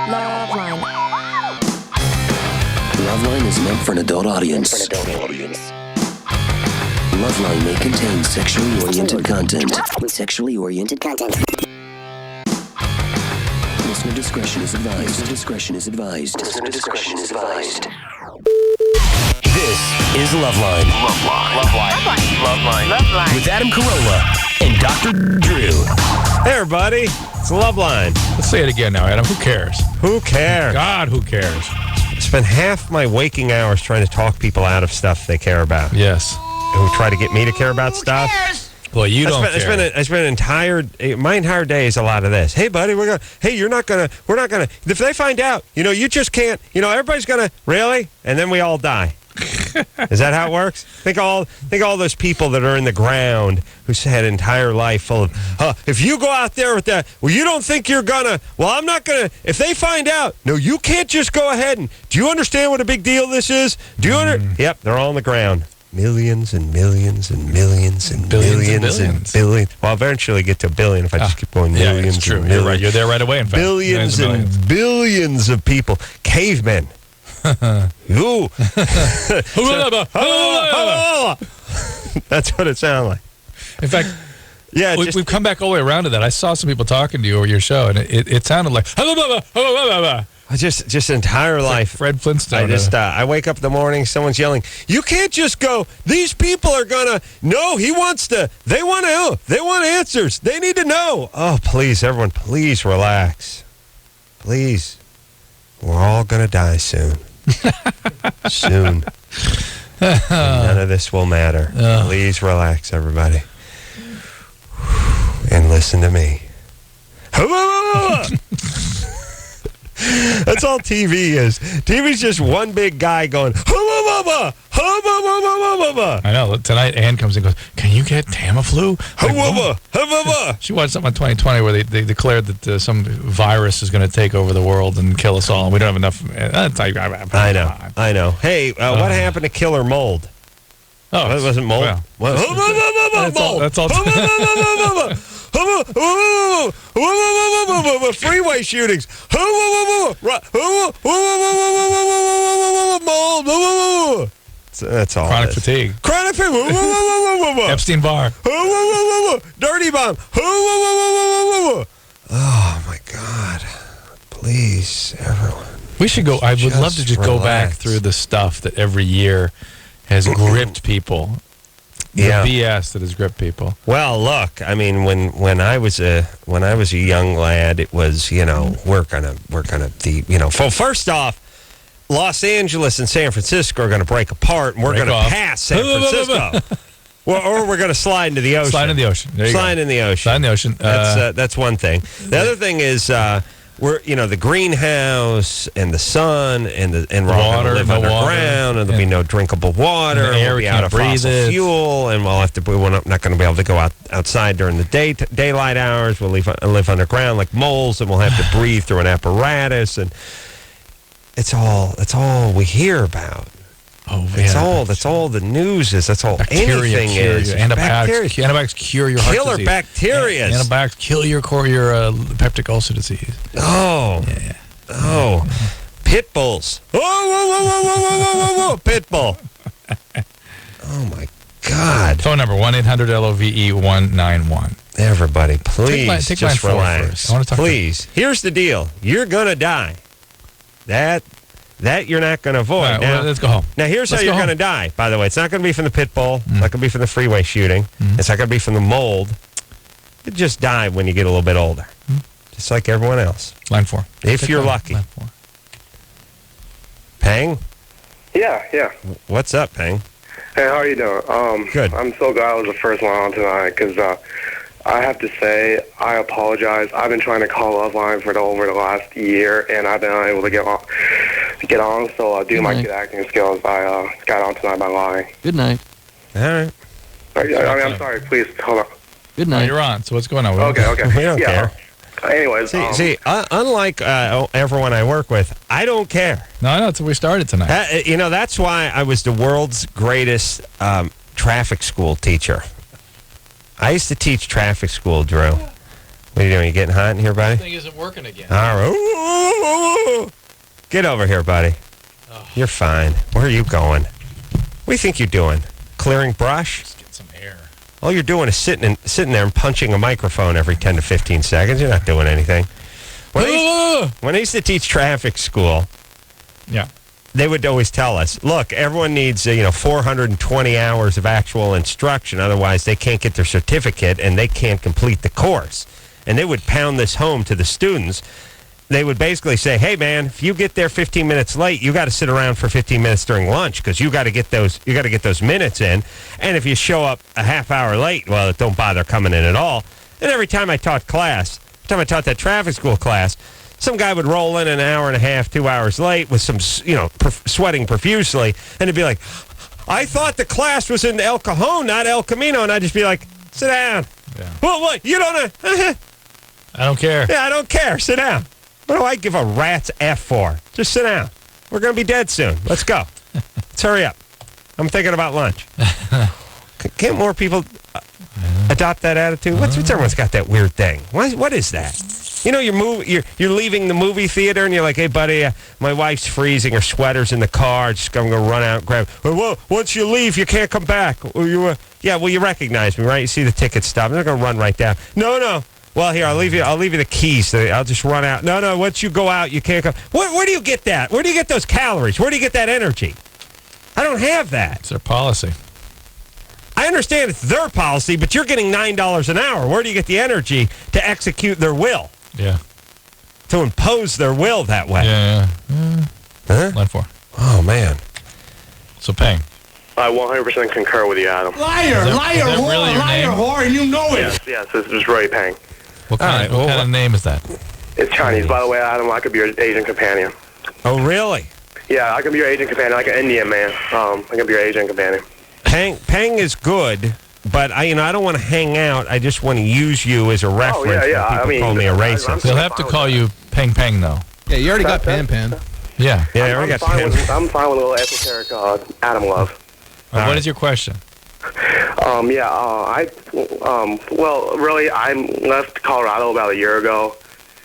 LoveLine. LoveLine is meant for an adult audience. LoveLine may contain sexually oriented content. Listener discretion is advised. This is LoveLine. LoveLine. With Adam Carolla and Dr. Drew. Hey, everybody. It's LoveLine. Let's say it again now, Adam. Who cares? Who cares? God, who cares? Spend half my waking hours trying to talk people out of stuff they care about. Yes. Who try to get me to care about stuff. Well, you don't care. I spent my entire day is a lot of this. Hey, buddy, we're not gonna. If they find out, you just can't. Everybody's gonna really, and then we all die. Is that how it works? Think all those people that are in the ground who's had an entire life full of. If you go out there with that, well, you don't think you're gonna. Well, I'm not gonna. If they find out, no, you can't just go ahead and. Do you understand what a big deal this is? Do you Yep, they're all on the ground. Millions and millions and millions and millions and billions. Well, I'll eventually get to a billion if I just keep going millions. Yeah, it's true. And You're millions. right. You're there right away, in fact. Billions and billions of people. Cavemen. Ooh. That's what it sounded like. In fact, yeah, we've come back all the way around to that. I saw some people talking to you over your show, and it sounded like just entire life. Fred Flintstone. I wake up in the morning, someone's yelling, you can't just go, these people are gonna, no, they want answers. They need to know. Oh, please, everyone, please relax. Please. We're all gonna die soon. Soon. None of this will matter. Please relax, everybody. And listen to me. That's all TV is. TV's just one big guy going, I know. Tonight, Ann comes and goes, can you get Tamiflu? She watched something on 2020 where they declared that some virus is going to take over the world and kill us all, and we don't have enough. I know. Hey, what happened to killer mold? Oh, it wasn't mold. Well, that's all. Freeway shootings. That's all. Chronic fatigue. Epstein Barr. Dirty bomb. Oh my God! Please, everyone. We should go. I would love to just go back through the stuff that every year has gripped people. The BS that has gripped people. Well, look, I mean, when I was a young lad, it was we're gonna first off, Los Angeles and San Francisco are gonna break apart, and we're gonna pass San Francisco, or we're gonna slide into the ocean. Slide in the ocean. Slide in the ocean. That's one thing. The other thing is. We're the greenhouse and the sun and we're all going to live underground and there'll be no drinkable water and we'll be out of fossil fuel and we're not going to be able to go outside during the daylight hours. We'll live underground like moles and we'll have to breathe through an apparatus and it's all we hear about. Oh, that's all the news is. That's all anything is. Antibiotics cure your heart disease. Killer bacteria. Antibiotics kill your peptic ulcer disease. Oh. Yeah. Oh. Pit bulls. Whoa. Pit bull. Oh, my God. Phone number 1-800-LOVE-191. Everybody, please take just relax. I want to talk please. Here's the deal. You're going to die. That you're not going to avoid. Right, now, let's go home. Now, here's how you're going to die, by the way. It's not going to be from the pit bull. It's not going to be from the freeway shooting. It's not going to be from the mold. You just die when you get a little bit older. Just like everyone else. Line 4. If you're lucky. Line 4. Pang? Yeah. What's up, Pang? Hey, how are you doing? Good. I'm so glad I was the first one on tonight because I have to say I apologize. I've been trying to call LoveLine for over the last year, and I've been unable to get on. So due to my good acting skills, I got on tonight by lying. Good night. All right. I'm sorry. Please hold on. Good night. You're on. So what's going on? Okay. We don't care. Anyways, unlike everyone I work with, I don't care. No, that's what we started tonight. That's why I was the world's greatest traffic school teacher. I used to teach traffic school, Drew. What are you doing? You getting hot in here, buddy? This thing isn't working again. All right. Ooh. Get over here, buddy. Oh. You're fine. Where are you going? What do you think you're doing? Clearing brush? Just get some air. All you're doing is sitting there and punching a microphone every 10 to 15 seconds. You're not doing anything. When I used to teach traffic school, Yeah. they would always tell us, look, everyone needs 420 hours of actual instruction. Otherwise, they can't get their certificate and they can't complete the course. And they would pound this home to the students. They would basically say, hey, man, if you get there 15 minutes late, you got to sit around for 15 minutes during lunch because you got to get those minutes in. And if you show up a half hour late, well, don't bother coming in at all. And every time I taught that traffic school class, some guy would roll in an hour and a half, 2 hours late with some, sweating profusely. And it'd be like, I thought the class was in El Cajon, not El Camino. And I'd just be like, sit down. Yeah. Well, what? You don't know? I don't care. Yeah, I don't care. Sit down. What do I give a rat's F for? Just sit down. We're going to be dead soon. Let's go. Let's hurry up. I'm thinking about lunch. Can't more people adopt that attitude? What's everyone's got that weird thing? What is that? You're leaving the movie theater and you're like, hey, buddy, my wife's freezing. Her sweater's in the car. Just I'm going to run out and grab. Well, once you leave, you can't come back. You recognize me, right? You see the ticket stub. I'm not going to run right down. No. Well, here, I'll leave you the keys. I'll just run out. No, once you go out, you can't come. Where do you get that? Where do you get those calories? Where do you get that energy? I don't have that. It's their policy. I understand it's their policy, but you're getting $9 an hour. Where do you get the energy to execute their will? Yeah. To impose their will that way? Yeah. Huh? Line 4. Oh, man. So, Peng. I 100% concur with you, Adam. Liar, Is that really your name? whore, and you know it. Yes, this is Ray Pang. What kind of name is that? It's Chinese, by the way, Adam. I could be your agent companion. Oh, really? Yeah, I can be your agent companion, like an Indian man. I can be your agent companion. Peng is good, but I don't want to hang out. I just want to use you as a reference when people call me a racist. They'll have to call you Peng, though. Yeah, you already got Pan. Yeah. Yeah, I already got Peng. I'm fine with a little esoteric Adam love. What is your question? Really, I left Colorado about a year ago,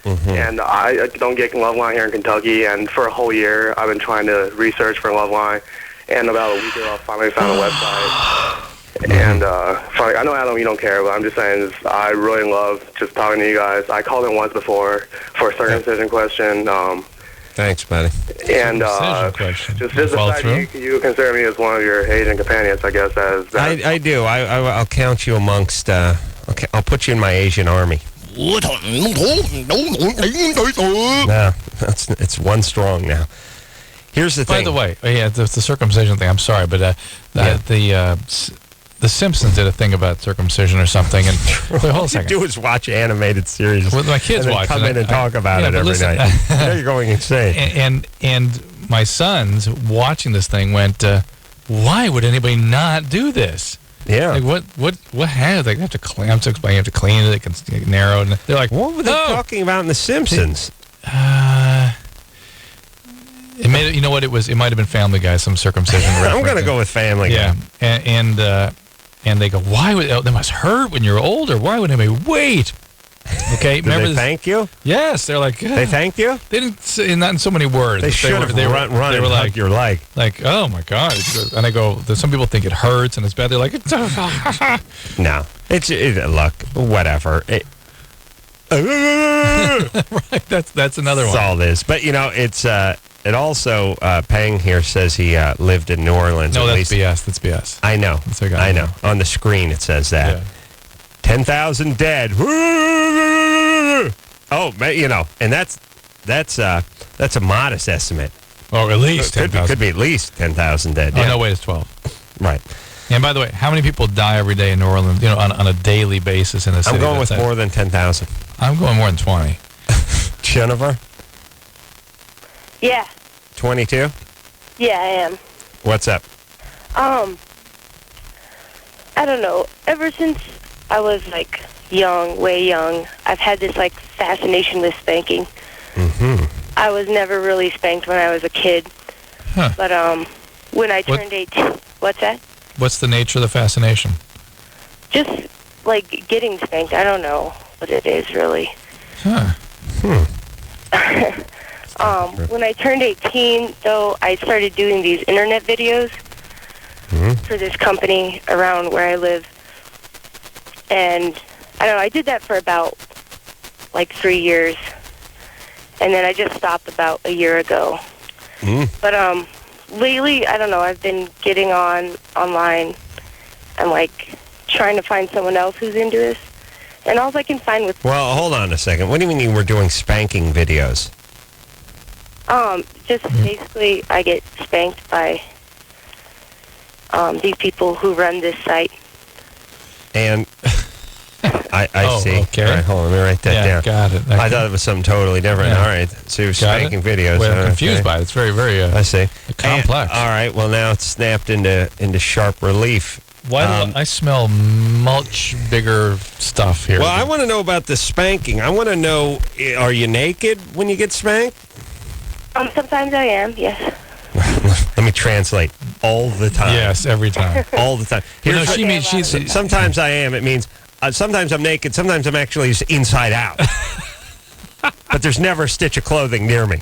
and I don't get LoveLine here in Kentucky, and for a whole year, I've been trying to research for LoveLine, and about a week ago, I finally found a website, and finally, I know, Adam, you don't care, but I'm just saying, I really love just talking to you guys. I called in once before for a circumcision question, Thanks, buddy. and question. just the fact you consider me as one of your agent companions, I guess, as that. I do. I'll count you amongst. I'll put you in my Asian army. No, it's one strong now. Here's the thing. By the way, the circumcision thing. I'm sorry, but the Simpsons did a thing about circumcision or something, and wait, hold a All you second. do is watch animated series. Well, my kids and then watch come it. in and talk about it but every listen, night. Now you're going insane. And my sons watching this thing went, why would anybody not do this? Yeah. Like what has they have to clean? I'm to explain. You have to clean it. It can narrow. And they're like, What were they talking about in The Simpsons? It made it. You know what it was? It might have been Family Guy. Some circumcision. I'm going to go with Family Guy. Yeah, and they go, why would that must hurt when you're older? Why would anybody wait? Okay, Did they thank you? Yes, they're like They thanked you? They didn't say, not in so many words. They should have run they and were hugged your leg. like, oh my god! And I go, some people think it hurts and it's bad. They're like, No, look, whatever. Right? That's another That's one. all it is. But it's it also Peng here says he lived in New Orleans. No, at that's least. BS. That's BS. I know. That's what I I know. On the screen it says that. Yeah. 10,000 dead. Oh, and that's a modest estimate. Or at least 10,000. Could be at least 10,000 dead. Oh Yeah. no, wait, it's 12. Right. And by the way, how many people die every day in New Orleans? On a daily basis in the city? I'm going with more than 10,000. I'm going more than 20. Jennifer, Yeah. 22. Yeah, I am. What's up? I don't know. Ever since I was, way young, I've had this, fascination with spanking. Mm-hmm. I was never really spanked when I was a kid. Huh. But, when I turned 18... What's that? What's the nature of the fascination? Just, getting spanked. I don't know. what it is, really. Huh. When I turned 18, though, I started doing these internet videos for this company around where I live. And, I don't know, I did that for about, 3 years. And then I just stopped about a year ago. But, lately, I don't know, I've been getting online and, trying to find someone else who's into this. And all I can find with... Well, hold on a second. What do you mean you were doing spanking videos? Just basically, I get spanked by these people who run this site. And I see. Okay. All right, hold on. Let me write that down. Got it. I thought it was something totally different. Yeah. All right. So you're spanking videos. Well, I'm Okay. confused by it. It's very, very I see. complex. All right. Well, now it's snapped into sharp relief. Why do I smell much bigger stuff here? Well, I want to know about the spanking. I want to know, are you naked when you get spanked? Sometimes I am, yes. Let me translate. All the time. Yes, every time. All the time. Well, no, Here's she what- means she's... Sometimes I am. It means sometimes I'm naked. Sometimes I'm actually inside out. But there's never a stitch of clothing near me.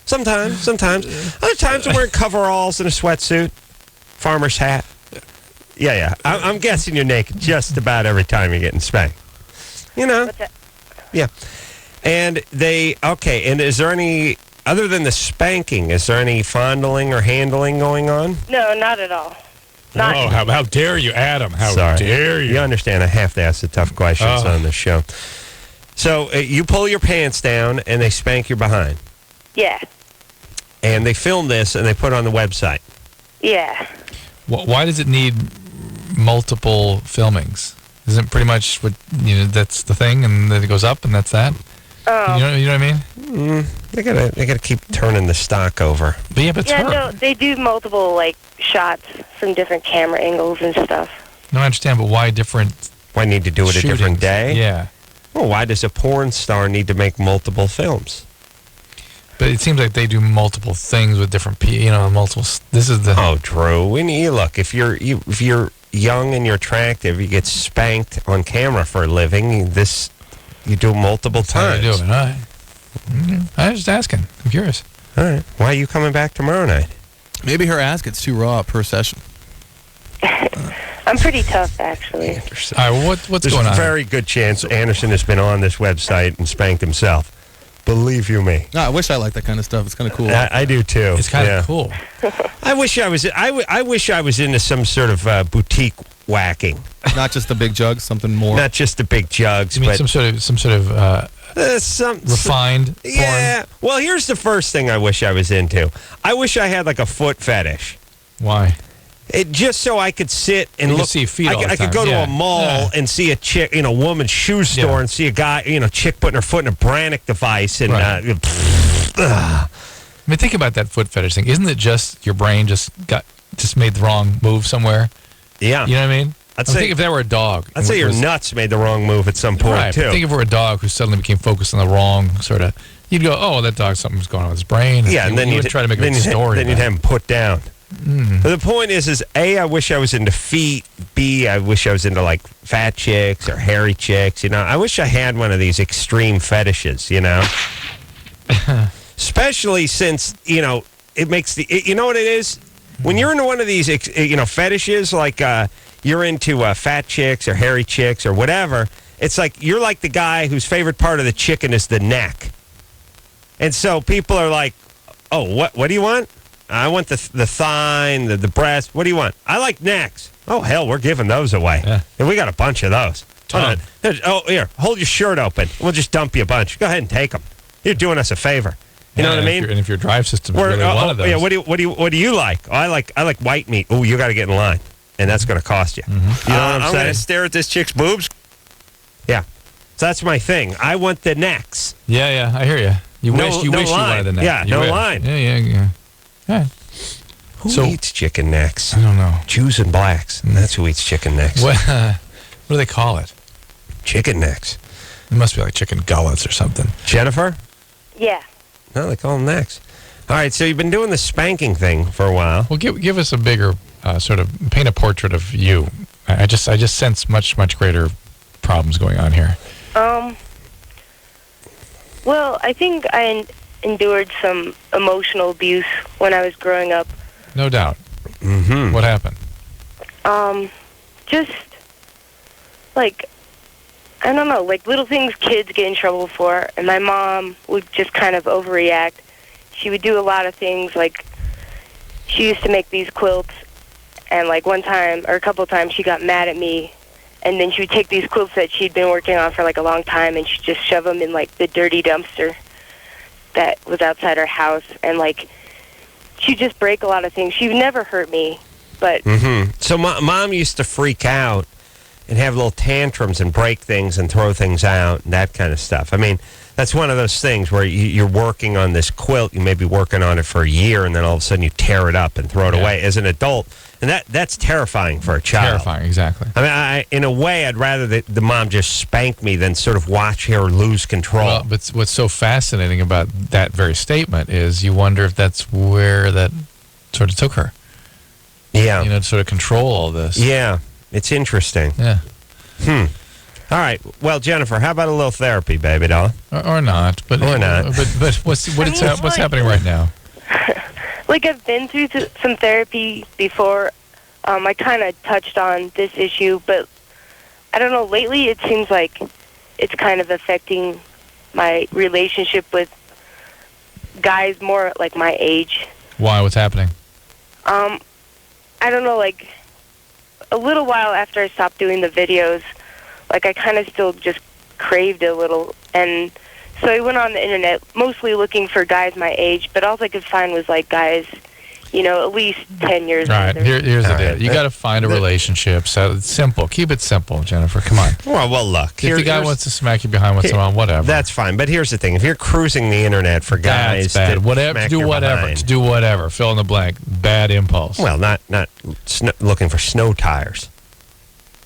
Sometimes. Other times I'm wearing coveralls and a sweatsuit, farmer's hat. Yeah. I'm guessing you're naked just about every time you're getting spanked. You know? What's that? Yeah. And and is there any, other than the spanking, is there any fondling or handling going on? No, not at all. Not Oh, how dare you, Adam? How Sorry. dare you? You understand I have to ask the tough questions Oh. on this show. So you pull your pants down and they spank your behind. Yeah. And they film this and they put it on the website. Yeah. Why does it need multiple filmings? Isn't it pretty much what, that's the thing, and then it goes up and that's that? You know what I mean? They gotta keep turning the stock over. But yeah, but it's Yeah, her. no, they do multiple, shots from different camera angles and stuff. No, I understand, but why different Why need to do it a different shootings? day? Yeah. Well, why does a porn star need to make multiple films? But it seems like they do multiple things with different people, multiple... This is the... Oh, Drew, look, if you're young and you're attractive, you get spanked on camera for a living. You do multiple That's how times. you do it. All right. I was just asking. I'm curious. All right. Why are you coming back tomorrow night? Maybe her ass gets too raw per session. I'm pretty tough, actually. All right, what's There's going a on? very good chance Anderson has been on this website and spanked himself. Believe you me. No, I wish I liked that kind of stuff. It's kind of cool. I do too. It's kind of cool. I wish I was. I wish I was into some sort of boutique whacking, Not just the big jugs, something more. not just the big jugs, You mean but some sort of some refined porn? Yeah. Well, here's the first thing I wish I was into. I wish I had like a foot fetish. Why? It just so I could sit and You could look. see feet all the I could time. go to Yeah. a mall Yeah. and see a chick, woman's shoe store, Yeah. and see a guy, chick putting her foot in a Brannick device, and Right. I mean, think about that foot fetish thing. Isn't it just your brain just made the wrong move somewhere? yeah. You know what I mean? I'd I say- think if that were a dog. I'd say your nuts made the wrong move at some point Right, too. but think if it were a dog who suddenly became focused on the wrong sort of... You'd go, oh, that dog, something's going on with his brain. Yeah, and then you would try to make a story. Then you'd about have him put down. But the point is A, I wish I was into feet. B, I wish I was into like fat chicks or hairy chicks. I wish I had one of these extreme fetishes. Especially since it makes you know what it is when you're into one of these fetishes, like you're into fat chicks or hairy chicks or whatever. It's like you're like the guy whose favorite part of the chicken is the neck. And so people are like, oh, what do you want? I want the thigh and the breast. What do you want? I like necks. Oh, hell, we're giving those away. Yeah. And we got a bunch of those. Ton. Oh, here, hold your shirt open. We'll just dump you a bunch. Go ahead and take them. You're doing us a favor. You know what I mean? And if your drive system is really one of those. Yeah, what do you like? Oh, I like white meat. Oh, you got to get in line. And that's going to cost you. You know what I'm saying? going to stare at this chick's boobs. Yeah. So that's my thing. I want the necks. Yeah, I hear you. You No- wish you no wish you line. wanted the neck. Yeah, You no wish. line. Yeah. Who So- eats chicken necks? I don't know. Jews and blacks. That's who eats chicken necks. What do they call it? Chicken necks. It must be like chicken gullets or something. Jennifer? Yeah. No, they call them necks. All right, so you've been doing the spanking thing for a while. Well, give us a bigger sort of paint a portrait of you. I just sense much greater problems going on here. Well, I think I endured some emotional abuse when I was growing up. No doubt. Mm-hmm. What happened? Just, like, I don't know, like little things kids get in trouble for. And my mom would just kind of overreact. She would do a lot of things, like, she used to make these quilts. And, like, one time, or a couple of times, she got mad at me. And then she would take these quilts that she'd been working on for, like, a long time, and she'd just shove them in, like, the dirty dumpster that was outside her house. And, like, she'd just break a lot of things. She would never hurt me, but... Mm-hmm. So Mom used to freak out and have little tantrums and break things and throw things out and that kind of stuff. I mean, that's one of those things where you're working on this quilt. You may be working on it for a year, and then all of a sudden you tear it up and throw it away as an adult. And that's terrifying for a child. Terrifying, exactly. I mean, in a way, I'd rather that the mom just spank me than sort of watch her lose control. Well, but what's so fascinating about that very statement is you wonder if that's where that sort of took her. Yeah. You know, to sort of control all this. Yeah. It's interesting. Yeah. All right. Well, Jennifer, how about a little therapy, baby doll? Or not. But, Or not. But what's happening right now? Like, I've been through some therapy before. I kind of touched on this issue, but I don't know, lately it seems like it's kind of affecting my relationship with guys more like my age. Why? What's happening? I don't know, like, a little while after I stopped doing the videos, like, I kind of still just craved it a little, and so I went on the internet, mostly looking for guys my age, but all I could find was, like, guys, you know, at least 10 years All right, older. here's the deal. You got to find a relationship. So it's simple. Keep it simple, Jennifer. Come on. Well, look. If the guy wants to smack you behind once in a while, whatever. That's fine. But here's the thing. If you're cruising the internet for guys That's bad. to Whatever. smack To do your whatever. behind- To do whatever. Fill in the blank. Bad impulse. Well, not looking for snow tires.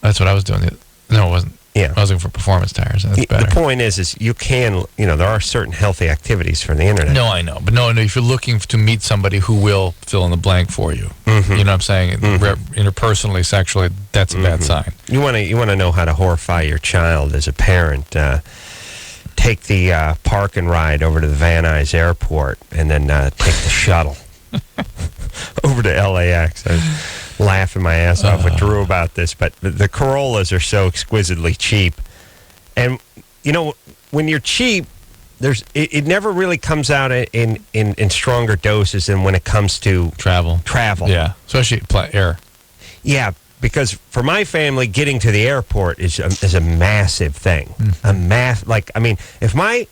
That's what I was doing. No, it wasn't. Yeah. I was looking for performance tires. That's better. The point is you can, there are certain healthy activities for the internet. No, I know. But no, if you're looking to meet somebody who will fill in the blank for you, Mm-hmm. you know what I'm saying? Interpersonally, sexually, that's a bad sign. You want to know how to horrify your child as a parent. Take the park and ride over to the Van Nuys Airport and then take the shuttle over to LAX. I was laughing my ass off with Drew about this, but the Corollas are so exquisitely cheap. And, when you're cheap, it never really comes out in stronger doses than when it comes to Travel. Yeah. Especially air. Yeah, because for my family, getting to the airport is a massive thing. If my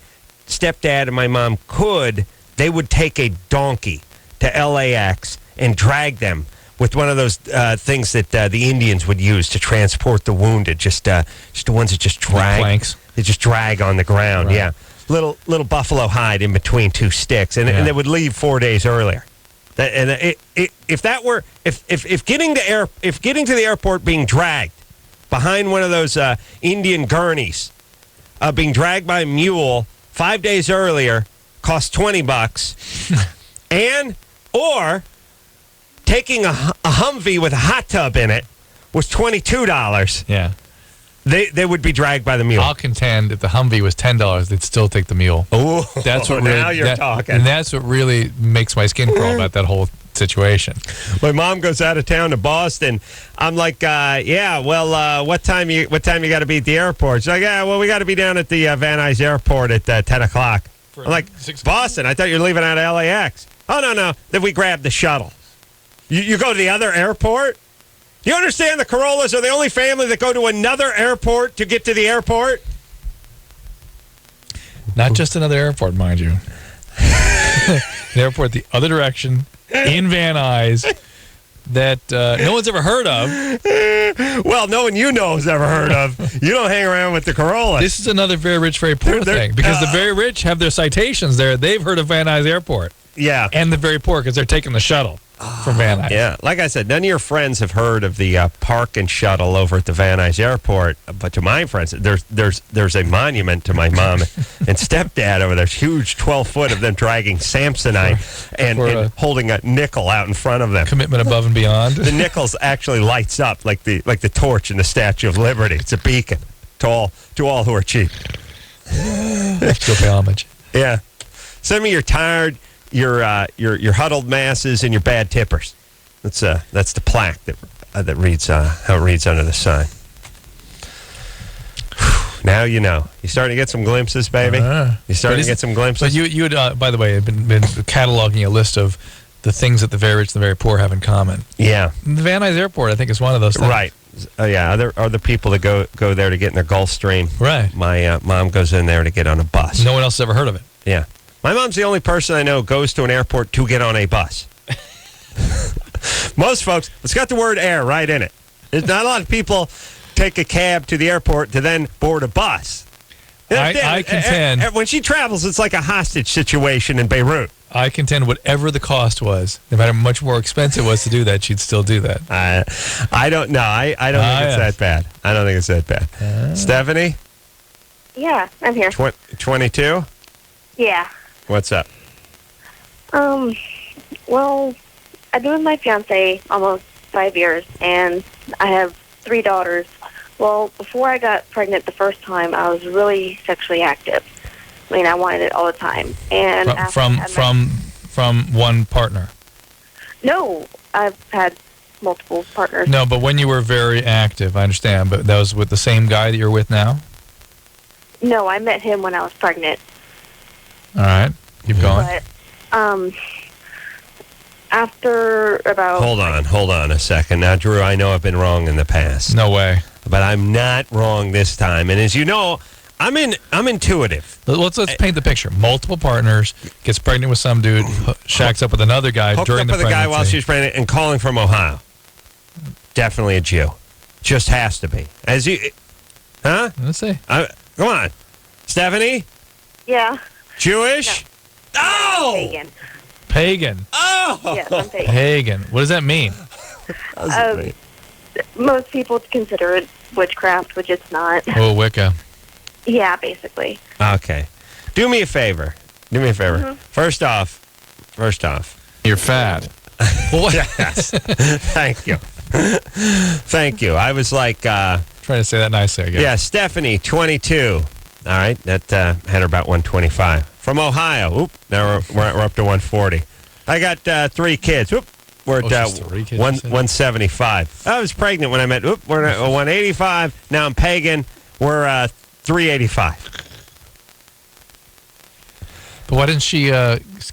stepdad and my mom could, they would take a donkey to LAX and drag them with one of those things that the Indians would use to transport the wounded, just the ones that just drag. Planks. They just drag on the ground, Right. yeah. Little buffalo hide in between two sticks, and they would leave 4 days earlier. If getting to the airport being dragged behind one of those Indian gurneys, being dragged by a mule 5 days earlier cost $20, or taking a Humvee with a hot tub in it was $22. Yeah. They would be dragged by the mule. I'll contend if the Humvee was $10, they'd still take the mule. Oh, That's what now you're talking. And that's what really makes my skin crawl about that whole situation. My mom goes out of town to Boston. I'm like, what time you got to be at the airport? She's like, we got to be down at the Van Nuys Airport at 10 o'clock. I'm like, Boston? I thought you were leaving out of LAX. Oh, no. Then we grabbed the shuttle. You go to the other airport? You understand the Corollas are the only family that go to another airport to get to the airport? Not just another airport, mind you. An airport the other direction in Van Nuys that no one's ever heard of. Well, no one you know has ever heard of. You don't hang around with the Corollas. This is another very rich, very poor thing because the very rich have their citations there. They've heard of Van Nuys Airport. Yeah. And the very poor because they're taking the shuttle from Van Nuys. Yeah, like I said, none of your friends have heard of the park and shuttle over at the Van Nuys Airport. But to my friends, there's a monument to my mom and stepdad over there. It's huge, 12-foot of them dragging Samsonite and holding a nickel out in front of them. Commitment above and beyond. The nickel actually lights up like the torch in the Statue of Liberty. It's a beacon. to all who are cheap. Let's go pay homage. Yeah. Send me your tired, your huddled masses, and your bad tippers. That's the plaque that reads how it reads under the sign. Now you know. You starting to get some glimpses, baby. You starting to get some glimpses. But you had, by the way, had been cataloging a list of the things that the very rich and the very poor have in common. Yeah. The Van Nuys Airport, I think, is one of those things. Right. Yeah. Other people that go there to get in their Gulfstream. Right. My mom goes in there to get on a bus. No one else has ever heard of it. Yeah. My mom's the only person I know who goes to an airport to get on a bus. Most folks, it's got the word air right in it. There's not a lot of people take a cab to the airport to then board a bus. I contend. When she travels, it's like a hostage situation in Beirut. I contend whatever the cost was, no matter how much more expensive it was to do that, she'd still do that. I don't know. I don't think it's that bad. I don't think it's that bad. Stephanie? Yeah, I'm here. 22? Yeah. What's up? Well, I've been with my fiance almost 5 years, and I have 3 daughters. Well, before I got pregnant the first time, I was really sexually active. I mean, I wanted it all the time. And from one partner. No, I've had multiple partners. No, but when you were very active, I understand. But that was with the same guy that you're with now. No, I met him when I was pregnant. All right, keep going. But after about Hold on a second. Now, Drew, I know I've been wrong in the past. No way. But I'm not wrong this time. And as you know, I'm intuitive. Let's paint the picture. Multiple partners, gets pregnant with some dude, shacks up with another guy Hooked during up the with a pregnancy. guy while she was pregnant and calling from Ohio. Definitely a Jew. Just has to be. As you, huh? Let's see. Come on, Stephanie. Yeah. Jewish. No. Oh. Pagan. Pagan. Oh. Yes, I'm pagan. Pagan. What does that mean? Most people consider it witchcraft, which it's not. Oh, Wicca. Yeah, basically. Okay. Do me a favor. Mm-hmm. First off. You're fat. What? Yes. Thank you. Thank you. I was like, Trying to say that nicely, I guess. yeah, Stephanie, 22. All right, that had her about 125. From Ohio. Oop, now we're up to 140. I got 3 kids. Oop, we're at just 3 kids, you said? 175. I was pregnant when I met. Oop, we're at 185. Now I'm pagan. We're 385. But why didn't she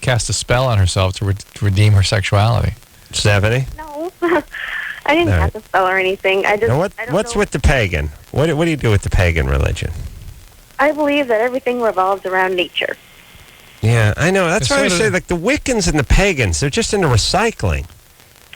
cast a spell on herself to redeem her sexuality? 70. No. I didn't have to spell or anything. I just. Now I don't what's know. with the pagan? What do you do with the pagan religion? I believe that everything revolves around nature. Yeah, I know. That's It's why I sort say, of- like, the Wiccans and the pagans, they're just into recycling.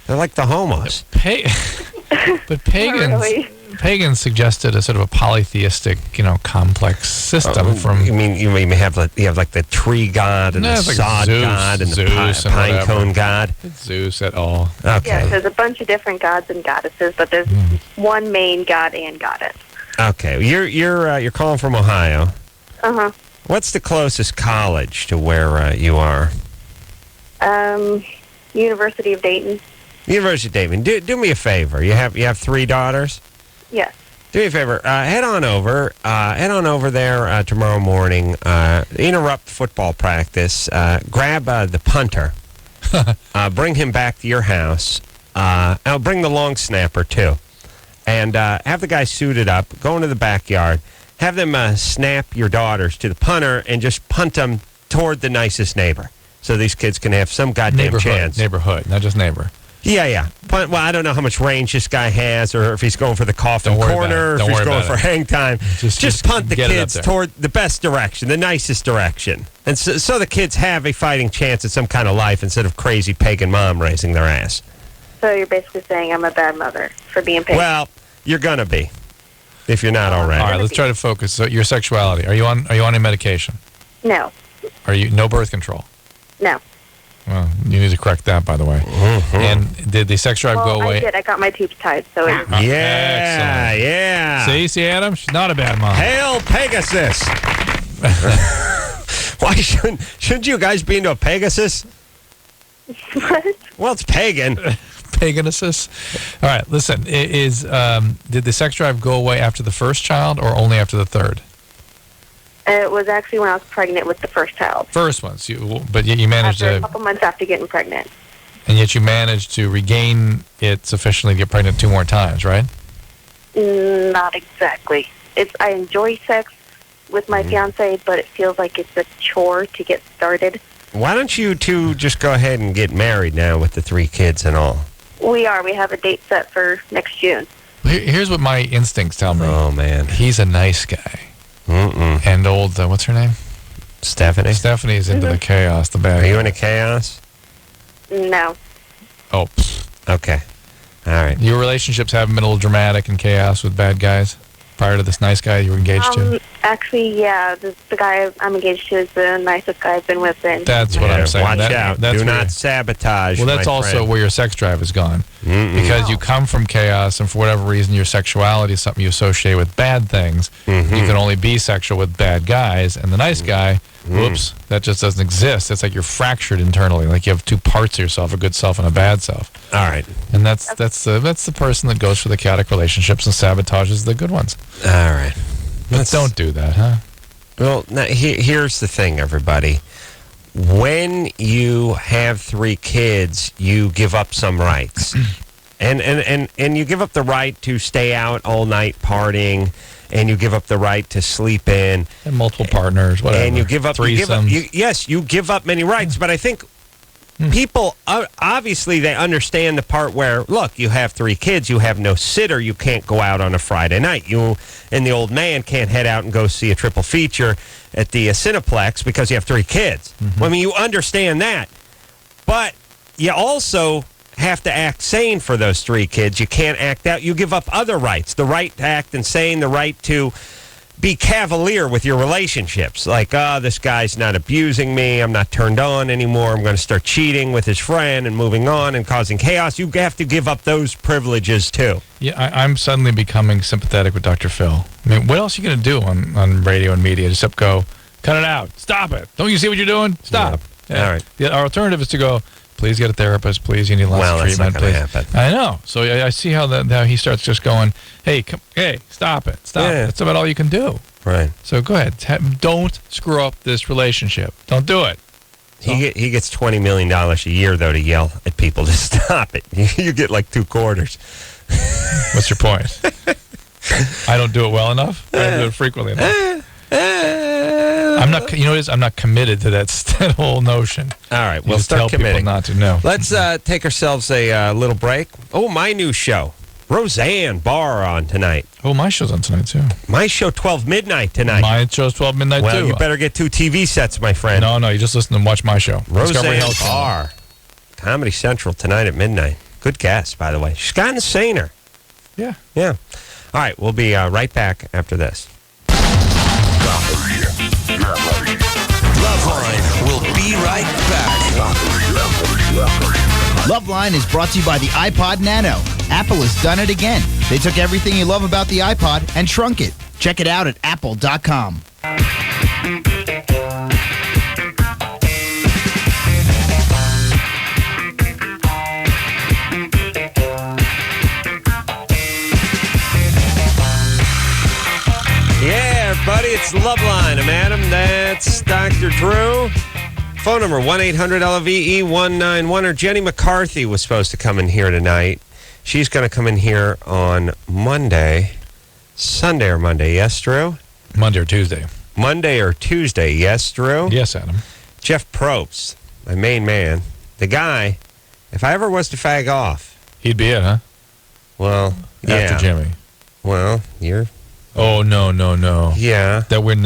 They're like the homos. But pagans, really. pagans suggested a sort of a polytheistic, complex system from. You mean you have like the tree god and No, the it's like sod Zeus- god and the Zeus and pine whatever. cone god? Zeus at all. Okay. Yes, there's a bunch of different gods and goddesses, but there's one main god and goddess. Okay. You're calling from Ohio. Uh-huh. What's the closest college to where you are? University of Dayton. University of Dayton. Do me a favor. You have 3 daughters? Yes. Do me a favor. Head on over there tomorrow morning. Interrupt football practice. Grab the punter. Bring him back to your house. I'll bring the long snapper too, and have the guy suited up. Go into the backyard. Have them snap your daughters to the punter and just punt them toward the nicest neighbor, so these kids can have some goddamn chance. Neighborhood, not just neighbor. Yeah. Well, I don't know how much range this guy has, or if he's going for the coffin Don't worry about corner, it. or Don't if he's worry going about for it. hang time. Just punt the get it up kids there. toward the best direction, the nicest direction. And so the kids have a fighting chance at some kind of life instead of crazy pagan mom raising their ass. So you're basically saying I'm a bad mother for being pagan. Well, you're going to be, if you're not already. All right, let's try to focus. So your sexuality. Are you on any medication? No. Are you no birth control? No. Well, you need to correct that, by the way. Mm-hmm. And did the sex drive Well, go away? I did. I got my tubes tied, so it was Yeah, Excellent. yeah. See, Adam? She's not a bad mom. Hail Pegasus. Why shouldn't you guys be into a Pegasus? What? Well, it's pagan. Pegasus. All right, listen. Did the sex drive go away after the first child or only after the third? It was actually when I was pregnant with the first child. First one. But yet you managed After a to, couple months after getting pregnant. and yet you managed to regain it sufficiently to get pregnant 2 more times, right? Not exactly. I enjoy sex with my fiance, but it feels like it's a chore to get started. Why don't you two just go ahead and get married now with the 3 kids and all? We have a date set for next June. Here's what my instincts tell me. Oh, man. He's a nice guy. Mm-mm. And old, what's her name? Stephanie? Stephanie's into the chaos, the bad Are you guy. into chaos? No. Oh, Okay. All right. your relationships haven't been a little dramatic and chaos with bad guys prior to this nice guy you were engaged to? Actually, yeah, the guy I'm engaged to is the nicest guy I've been with. And That's what I'm saying. Watch out. That's Do where not sabotage. well, that's my also friend. where your sex drive has gone. Mm-mm. Because you come from chaos, and for whatever reason, your sexuality is something you associate with bad things. Mm-hmm. You can only be sexual with bad guys, and the nice guy, whoops, that just doesn't exist. It's like you're fractured internally, like you have 2 parts of yourself, a good self and a bad self. All right. And that's the person that goes for the chaotic relationships and sabotages the good ones. All right. But don't do that, huh? Well, now, here's the thing, everybody. When you have 3 kids, you give up some rights. and you give up the right to stay out all night partying, and you give up the right to sleep in. And multiple partners, whatever. And you give up threesomes. you give up many rights, but I think people obviously they understand the part where, look, you have 3 kids, you have no sitter, you can't go out on a Friday night. You and the old man can't head out and go see a triple feature at the Cineplex because you have 3 kids. Well, I mean, you understand that, but you also have to act sane for those 3 kids. You can't act out. You give up other rights, the right to act insane, the right to be cavalier with your relationships. Like, this guy's not abusing me. I'm not turned on anymore. I'm going to start cheating with his friend and moving on and causing chaos. You have to give up those privileges, too. Yeah, I'm suddenly becoming sympathetic with Dr. Phil. I mean, what else are you going to do on radio and media except go, cut it out, stop it. Don't you see what you're doing? Stop. Yeah. All right. Our alternative is to go, please get a therapist. Please, you need lots of That's treatment. not going to Please. happen. I know. So I see how he starts just going, hey, stop it. Stop it. That's about all you can do. Right. So go ahead. Don't screw up this relationship. Don't do it. He gets $20 million a year, though, to yell at people to stop it. You get like 2 quarters. What's your point? I don't do it well enough? I don't do it frequently enough. I'm not. You know what it is? I'm not committed to that whole notion. All right, You we'll just start tell committing. people not to know. Let's take ourselves a little break. Oh, my new show. Roseanne Barr on tonight. Oh, my show's on tonight, too. My show, 12 midnight tonight. My show's 12 midnight, Well, too. you better get 2 TV sets, my friend. No, you just listen and watch my show. Discovery Roseanne Health Channel. Barr. Comedy Central tonight at midnight. Good guest, by the way. She's gotten saner. Yeah. Yeah. All right, we'll be right back after this. LoveLine will be right back. LoveLine is brought to you by the iPod Nano. Apple has done it again. They took everything you love about the iPod and shrunk it. Check it out at apple.com. Yeah, everybody, it's LoveLine. I'm Adam. That's Dr. Drew. Phone number 1-800-LOVE-191. Jenny McCarthy was supposed to come in here tonight. She's going to come in here on Monday. Sunday or Monday, yes, Drew? Monday or Tuesday. Monday or Tuesday, yes, Drew? Yes, Adam. Jeff Probst, my main man. The guy, if I ever was to fag off, He'd be it, huh? well, yeah. After Jimmy. Well, you're, Oh, no. yeah. That we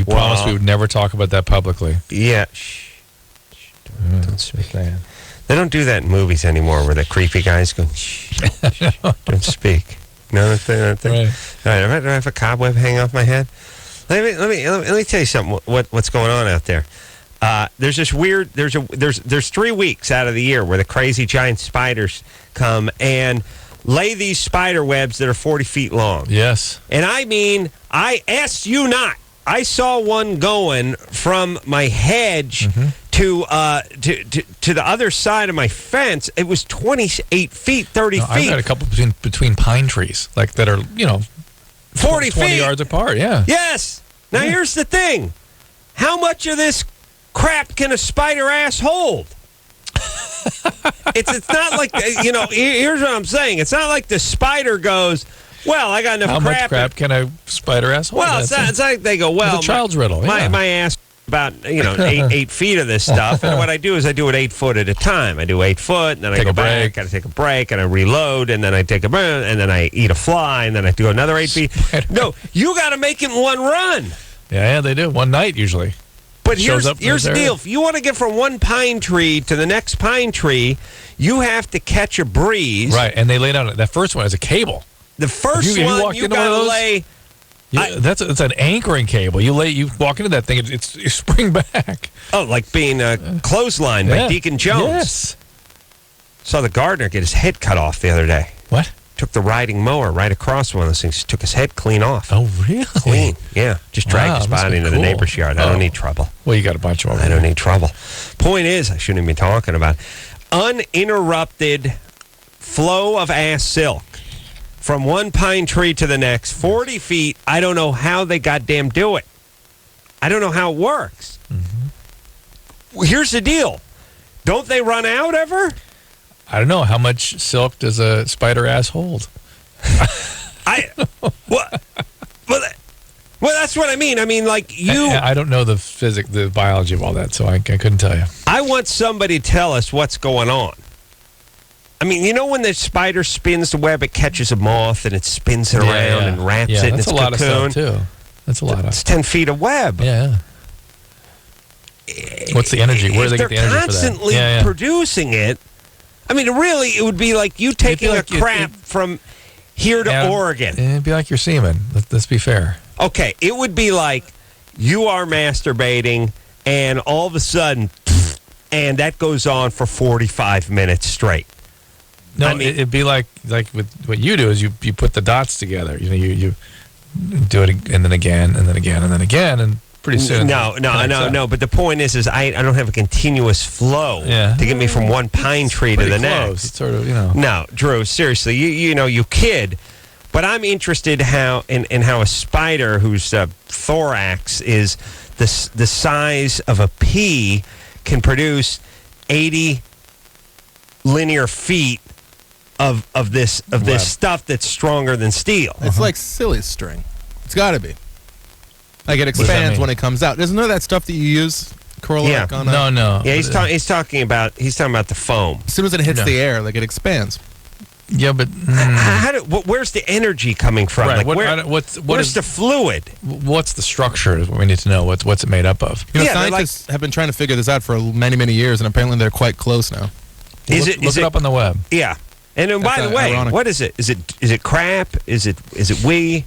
promised we would never talk about that publicly. Yeah. Shh. Don't speak. Saying. They don't do that in movies anymore where the creepy guys go, shh, don't speak. No, don't think. Right. All right, do I have a cobweb hanging off my head? Let me tell you something. What's going on out there? There's this weird. There's 3 weeks out of the year where the crazy giant spiders come and lay these spider webs that are 40 feet long. Yes. And I mean, I asked you not. I saw one going from my hedge to the other side of my fence. It was 28 feet, 30 feet. I've got a couple between pine trees, like that are 40 20 feet. yards apart. Yeah. Yes. Now here's the thing: how much of this crap can a spider ass hold? It's not like Here's what I'm saying: it's not like the spider goes, "Well, I got enough How crap." much crap can a spider ass hold? Well, it's like they go, "Well, it's a child's riddle." Yeah. My ass about 8 feet of this stuff, and what I do is I do it 8 foot at a time. I do 8 foot, and then I go back. I take a break, and I reload, and then I take a break, and then I eat a fly, and then I do another 8 feet. No, you got to make it in one run. Yeah, they do. One night usually. But here's the deal: if you want to get from one pine tree to the next pine tree, you have to catch a breeze. Right, and they lay down that first one as a cable. The first one you got to lay. That's an anchoring cable. You walk into that thing, you spring back. Oh, like being clotheslined by Deacon Jones. Yes. Saw the gardener get his head cut off the other day. What? Took the riding mower right across one of those things. Took his head clean off. Oh, really? Clean. Yeah. Just dragged his body into the neighbor's yard. I don't need trouble. Well, you got a bunch of them. I don't need trouble. Point is, I shouldn't even be talking about uninterrupted flow of ass silk from one pine tree to the next, 40 feet. I don't know how they goddamn do it. I don't know how it works. Mm-hmm. Here's the deal. Don't they run out ever? I don't know. How much silk does a spider ass hold? Well, that's what I mean. I mean, like you... I don't know the biology of all that, so I couldn't tell you. I want somebody to tell us what's going on. I mean, when the spider spins the web, it catches a moth and it spins it around and wraps it in its cocoon. That's a lot of stuff, too. That's a lot of... It's 10 feet of web. Yeah. What's the energy? Where do they get the energy for that? They're constantly producing it. I mean, really, it would be like you taking a crap from here to Oregon. It'd be like your semen. Let's be fair. Okay, it would be like you are masturbating, and all of a sudden, and that goes on for 45 minutes straight. No, it'd be like with what you do is you put the dots together. You do it, and then again, and then again, and then again, and pretty soon. No. But the point is I don't have a continuous flow to get me from one pine tree to the next. It's sort of, No, Drew, seriously, you kid. But I'm interested in how a spider whose thorax is the size of a pea can produce 80 linear feet of this stuff that's stronger than steel. It's like silly string. It's got to be. Like it expands when it comes out. Isn't there that stuff that you use, Corolla? Yeah. No. Yeah, he's talking about the foam. As soon as it hits the air, like it expands. Yeah, but where's the energy coming from? Right. Like where's the fluid? What's the structure? Is what we need to know. What's it made up of? Scientists have been trying to figure this out for many, many years, and apparently they're quite close now. Look it up on the web. Yeah. And then, by the way, ironic. What is it? Is it crap? Is it wee?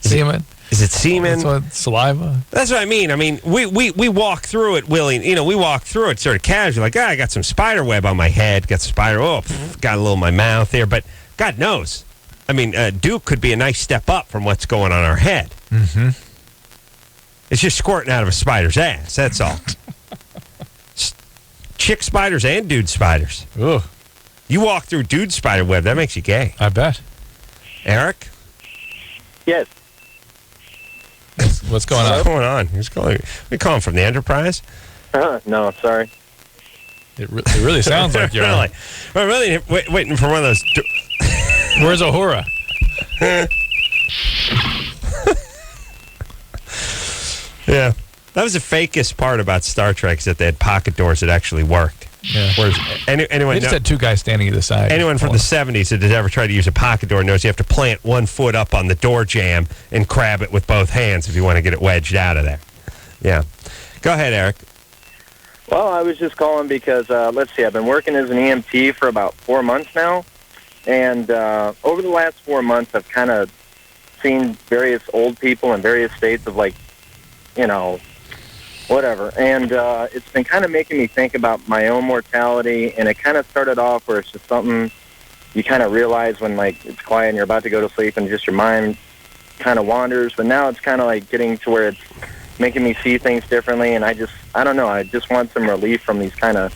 Semen? Is it semen? Saliva? That's what I mean. I mean, we walk through it, we walk through it sort of casually. Like, I got some spider web on my head. Got some spider, got a little in my mouth there. But God knows. I mean, Duke could be a nice step up from what's going on our head. Mm-hmm. It's just squirting out of a spider's ass. That's all. Chick spiders and dude spiders. Ugh. You walk through dude spider web, that makes you gay. I bet. Eric? Yes. What's going on? What's going on? Who's calling? We calling from the Enterprise? No, sorry. It really sounds like you're really. We're really waiting for one of those. Where's Uhura? Yeah. That was the fakest part about Star Trek, is that they had pocket doors that actually worked. Yeah. Whereas anyone they just had two guys standing either side. Anyone from the 70s that has ever tried to use a pocket door knows you have to plant one foot up on the door jamb and grab it with both hands if you want to get it wedged out of there. Yeah. Go ahead, Eric. Well, I was just calling because, let's see, I've been working as an EMT for about 4 months now. And over the last 4 months, I've kind of seen various old people in various states of, like, whatever. And it's been kind of making me think about my own mortality. And it kind of started off where it's just something you kind of realize when, like, it's quiet and you're about to go to sleep and just your mind kind of wanders. But now it's kind of like getting to where it's making me see things differently, and I don't know. I just want some relief from these kind of,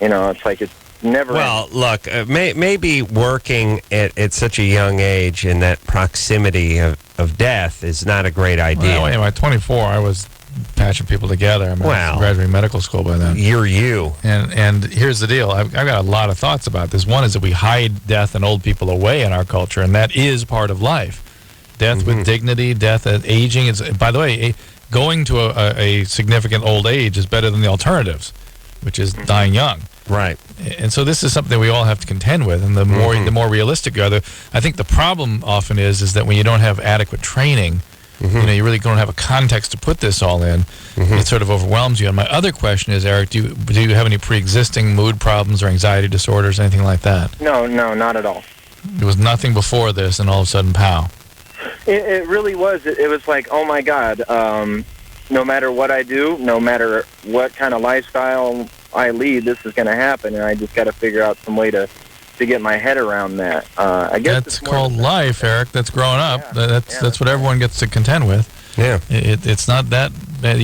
it's like it's never. Well, look, maybe working at such a young age in that proximity of death is not a great idea. Well, anyway, at 24, I was patching people together. I was graduating medical school by then. You're you. And here's the deal. I've got a lot of thoughts about this. One is that we hide death and old people away in our culture, and that is part of life. Death with dignity, death at aging. By the way, going to a significant old age is better than the alternatives, which is dying young. Right. And so this is something we all have to contend with. And the more realistic you are, I think the problem often is that when you don't have adequate training, you really don't have a context to put this all in. It sort of overwhelms you. And my other question is, Eric, do you have any pre-existing mood problems or anxiety disorders, anything like that? No, not at all. There was nothing before this, and all of a sudden, pow. It really was. It was like, oh my God, no matter what I do, no matter what kind of lifestyle I lead, this is going to happen, and I just got to figure out some way to get my head around that. I guess that's called life, Eric. That's growing up. Yeah, that's what everyone gets to contend with. Yeah, it's not that bad.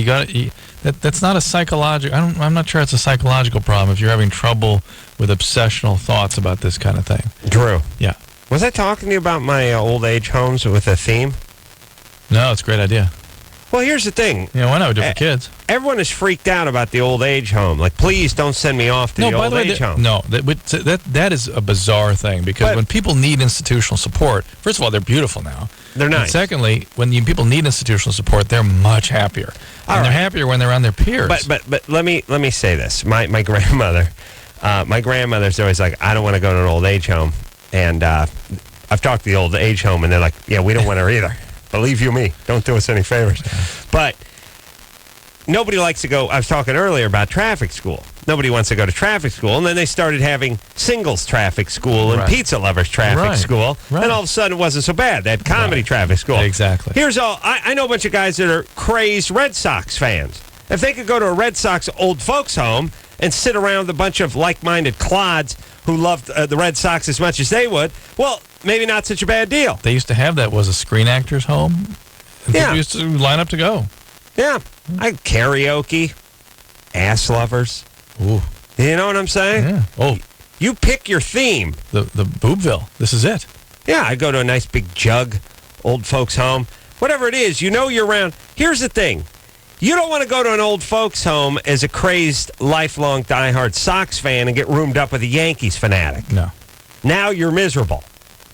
That's not a psychological. I'm not sure it's a psychological problem if you're having trouble with obsessional thoughts about this kind of thing. Drew. Yeah. Was I talking to you about my old age homes with a theme? No, it's a great idea. Well, here's the thing. Yeah, why not? We do it for kids. Everyone is freaked out about the old age home. Like, please don't send me off to the old age home. No, that is a bizarre thing because when people need institutional support, first of all, they're beautiful now. They're nice. And secondly, when people need institutional support, they're much happier. They're happier when they're around their peers. But let me say this. My grandmother's always like, I don't want to go to an old age home. And I've talked to the old age home, and they're like, yeah, we don't want her either. Believe you me, don't do us any favors. But nobody likes to go. I was talking earlier about traffic school. Nobody wants to go to traffic school. And then they started having singles traffic school and pizza lovers traffic school. Right. And all of a sudden, it wasn't so bad. They had comedy traffic school. Exactly. Here's all. I know a bunch of guys that are crazed Red Sox fans. If they could go to a Red Sox old folks home and sit around with a bunch of like-minded clods who loved the Red Sox as much as they would, well, maybe not such a bad deal. They used to have that was a Screen Actors home. And people used to line up to go. Yeah. Karaoke, ass lovers. Ooh. You know what I'm saying? Yeah. Oh. You pick your theme. The Boobville. This is it. Yeah, I go to a nice big jug, old folks home. Whatever it is, you're around. Here's the thing. You don't want to go to an old folks home as a crazed, lifelong, diehard Sox fan and get roomed up with a Yankees fanatic. No. Now you're miserable.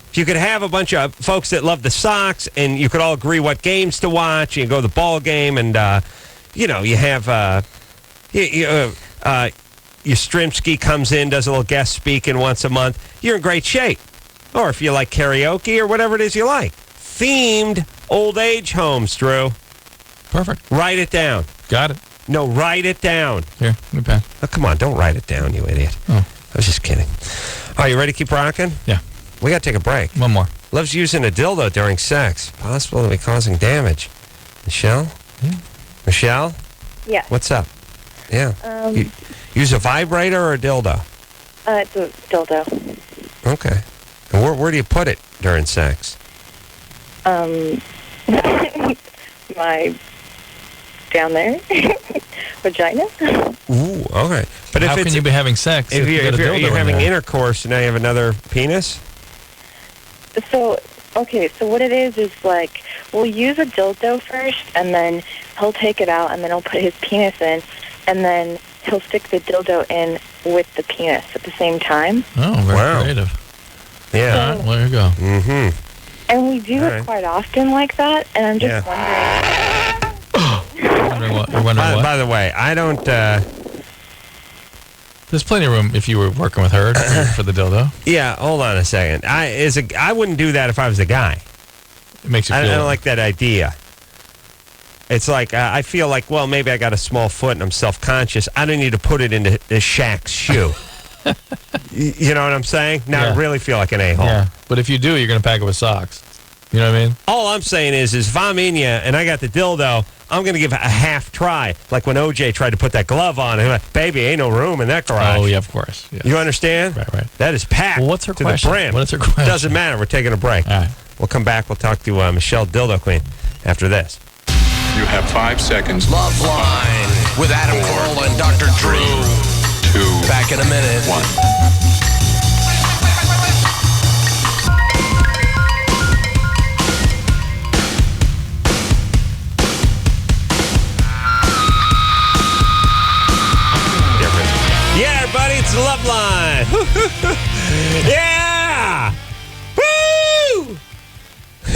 If you could have a bunch of folks that love the Sox and you could all agree what games to watch, you go to the ball game and, you have Yastrzemski comes in, does a little guest speaking once a month, you're in great shape. Or if you like karaoke or whatever it is you like. Themed old age homes, Drew. Perfect. Write it down. Got it. No, write it down. Here, let me pen. Oh, come on, don't write it down, you idiot. Oh. I was just kidding. Are you ready to keep rocking? Yeah. We got to take a break. One more. Loves using a dildo during sex. Possible to be causing damage. Michelle? Yeah. Michelle? Yeah. What's up? Yeah. You use a vibrator or a dildo? It's a dildo. Okay. And where do you put it during sex? My down there vagina. Ooh, okay. But how can you be having sex if you're having there? intercourse and now you have another penis? So what it is like we'll use a dildo first, and then he'll take it out, and then he'll put his penis in, and then he'll stick the dildo in with the penis at the same time. Oh, very creative. Yeah. So, well, there you go. Mm-hmm. And we do it quite often like that, and I'm just wondering. By the way, I don't... There's plenty of room if you were working with her for the dildo. Yeah, hold on a second. I wouldn't do that if I was a guy. It makes you feel... I don't like that idea. It's like, I feel like, well, maybe I got a small foot and I'm self-conscious. I don't need to put it into Shaq's shoe. You know what I'm saying? Now I really feel like an a-hole. Yeah, but if you do, you're going to pack it with socks. You know what I mean? All I'm saying is if I'm in you and I got the dildo, I'm going to give a half try. Like when OJ tried to put that glove on. And like, baby, ain't no room in that garage. Oh, yeah, of course. Yes. You understand? Right. That is packed. Well, what's her to question? The brim. What is her question? Doesn't matter. We're taking a break. All right. We'll come back. We'll talk to Michelle Dildo Queen after this. You have 5 seconds. LoveLine with Adam Carolla and Dr. Drew. 2. Back in a minute. 1. Yeah, everybody, it's LoveLine. Yeah! Woo!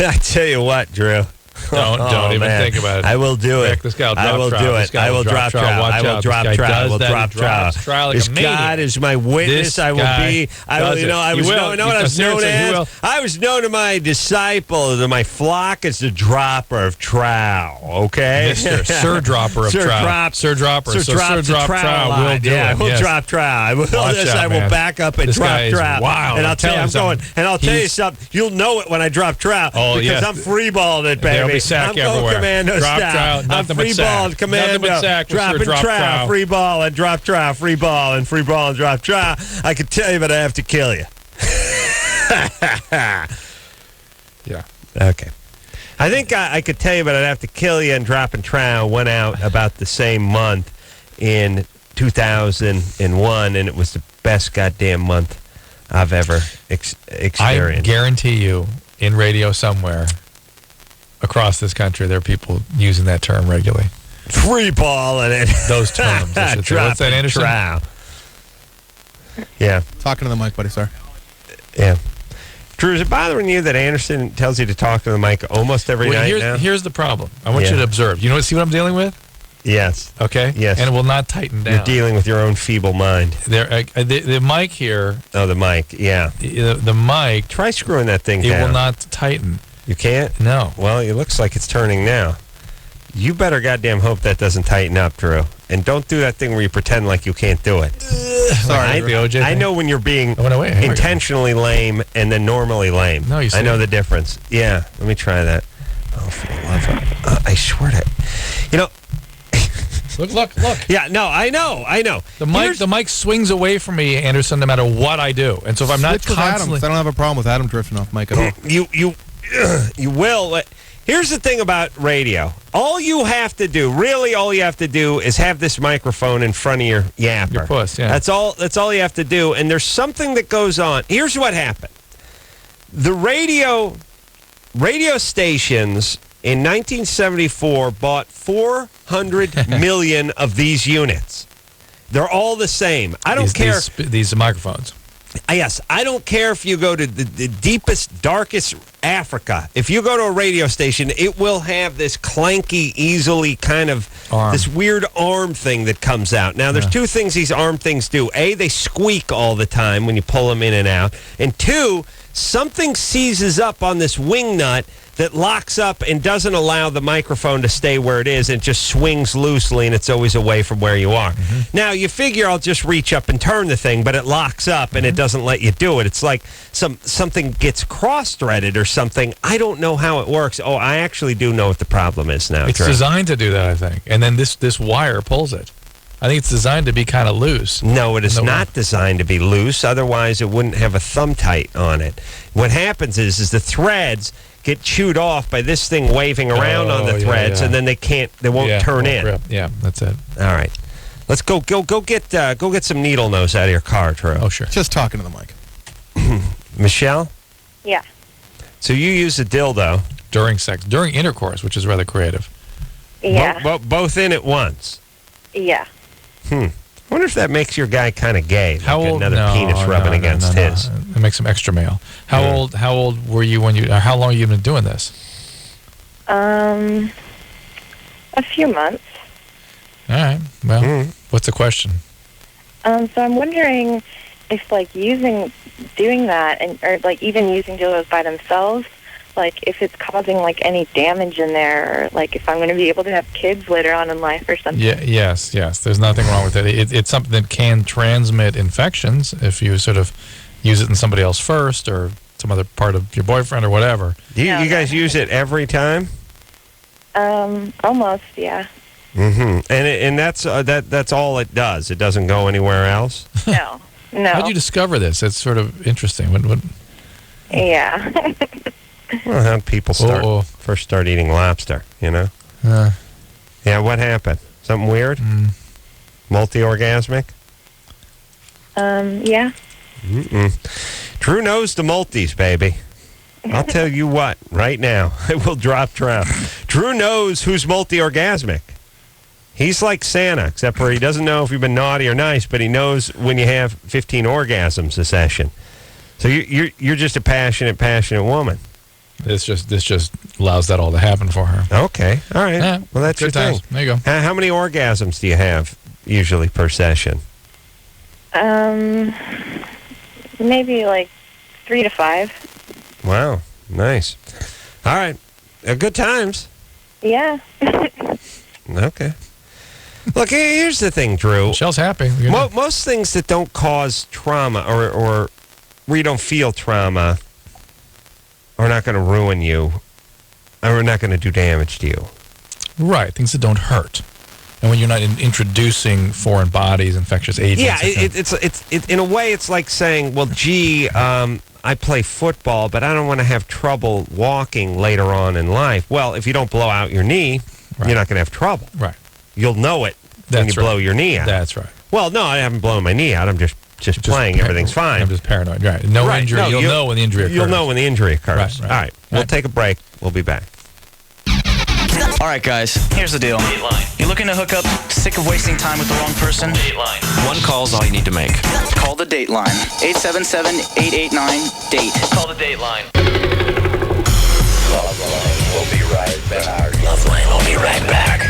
I tell you what, Drew. Don't even think about it. I will do it. This guy will drop I will trial. do This it. guy I will drop trial. Watch I will out. drop This guy trial. I does will that. He drop trial. drops trial like This a maniac. God is my witness. This I will guy be. I will. does You know. it. I He was. will. You know what I was known Seriously, he will. as? I was known to my disciples, to my flock, as the dropper of trowel. Okay, Sir Dropper of Sir trial. Drop- Sir Dropper. Sir So drops Sir the Drop trowel trial line. will do Yeah, it. I will Yes. drop trial. I will. Watch This, out, I will man. back up and This drop guy is trial. wild. And I'll I'm tell you, I'm telling going. you And I'll tell you He's- something. You'll know it when I drop trial. Oh, because yeah. I'm free-balling it, baby. There'll be sack I'm going everywhere. commando Drop style. trial, I'm nothing but free-balling sack. commando. Nothing but sack with Sir Dropping Drop trial. trial. Free ball and drop trial. Free ball and free ball and drop trial. I can tell you, but I have to kill you. Yeah. Okay. I think I could tell you, but I'd have to kill you. And dropping trial went out about the same month in 2001, and it was the best goddamn month I've ever I experienced. guarantee you, in radio somewhere across this country, there are people using that term regularly. Free ball and it. Those terms. I should say. What's that, Dropping Anderson? trial. Yeah. Talking to the mic, buddy, sir. Yeah. Drew, is it bothering you that Anderson tells you to talk to the mic almost every Well, night now? here's the problem. I want Yeah. you to observe. You know, see what I'm dealing with? Yes. Okay? Yes. And it will not tighten down. You're dealing with your own feeble mind. The mic here, Oh, the mic. Yeah. the mic, Try screwing that thing it down. will not tighten. You can't? No. Well, it looks like it's turning now. You better goddamn hope that doesn't tighten up, Drew. And don't do that thing where you pretend like you can't do it. Sorry, the OJ I thing? know when you're being Oh, no, wait, here we go. intentionally lame and then normally lame. No, you I know see. the difference. Yeah, let me try that. Oh, for the love of... I swear to... You know... Look. Yeah, no, I know. The mic swings away from me, Anderson, no matter what I do. And so if I'm not Switch with Adam. constantly... I don't have a problem with Adam drifting off mic at all. You will. Here's the thing about radio. All you have to do is have this microphone in front of your yapper. Your puss, yeah. That's all you have to do. And there's something that goes on. Here's what happened. The radio stations in 1974 bought 400 million of these units. They're all the same. I don't care. These microphones. Yes, I don't care if you go to the deepest, darkest Africa. If you go to a radio station, it will have this clanky, easily kind of Arm. this weird arm thing that comes out. Now, there's two things these arm things do. A, they squeak all the time when you pull them in and out. And two, something seizes up on this wing nut that locks up and doesn't allow the microphone to stay where it is, and just swings loosely, and it's always away from where you are. Now, you figure I'll just reach up and turn the thing, but it locks up and it doesn't let you do it. It's like something gets cross-threaded or something. I don't know how it works. Oh, I actually do know what the problem is now. It's Drew. designed to do that, I think. And then this wire pulls it. I think it's designed to be kind of loose. No, it is not designed to be loose. Otherwise, it wouldn't have a thumb tight on it. What happens is the threads get chewed off by this thing waving around on the threads, and then they won't turn in. Rip. Yeah, that's it. All right, let's go get some needle nose out of your car, Drew. Oh, sure. Just talking to the mic. Michelle. Yeah. So you use a dildo during intercourse, which is rather creative. Yeah. Both in at once. Yeah. I wonder if that makes your guy kind of gay. Like How old? another penis rubbing against his. It makes him extra male. How old were you when you? How long have you been doing this? A few months. All right. Well, what's the question? So I'm wondering if, like, doing that, or like even using dildos by themselves, like if it's causing like any damage in there, or like if I'm going to be able to have kids later on in life or something. Yeah. Yes. There's nothing wrong with it. It's something that can transmit infections if you sort of use it in somebody else first, or some other part of your boyfriend or whatever. Do you guys use it every time? Almost, yeah. And that's all it does. It doesn't go anywhere else. No. How'd you discover this? It's sort of interesting. What? Yeah. Well, how people first start eating lobster, you know? Yeah, what happened? Something weird? Multi-orgasmic? Yeah. Drew knows the multis, baby. I'll tell you what, right now, I will drop Drew. Drew knows who's multi-orgasmic. He's like Santa, except for he doesn't know if you've been naughty or nice, but he knows when you have 15 orgasms a session. So you're just a passionate woman. This just allows that all to happen for her. Okay, all right. Yeah, well, that's your good times. thing. There you go. How many orgasms do you have usually per session? Maybe like 3 to 5. Wow, nice. All right, good times. Yeah. Okay. Look, here's the thing, Drew. Michelle's happy. Most things that don't cause trauma or where you don't feel trauma are not going to ruin you or are not going to do damage to you. Right, things that don't hurt. And when you're not introducing foreign bodies, infectious agents. Yeah, it's in a way, it's like saying, well, gee, I play football, but I don't want to have trouble walking later on in life. Well, if you don't blow out your knee, you're not going to have trouble. Right. You'll know it when you blow your knee out. That's right. Well, no, I haven't blown my knee out. I'm just playing. Everything's fine. I'm just paranoid. Right. No injury. No, you'll know when the injury occurs. You'll know when the injury occurs. Right. All right. We'll take a break. We'll be back. All right, guys, here's the deal. Dateline. You're looking to hook up, sick of wasting time with the wrong person? Dateline. One call's all you need to make. Call the Dateline. 877-889-DATE. Call the Dateline. LoveLine will be right back. LoveLine will be right back.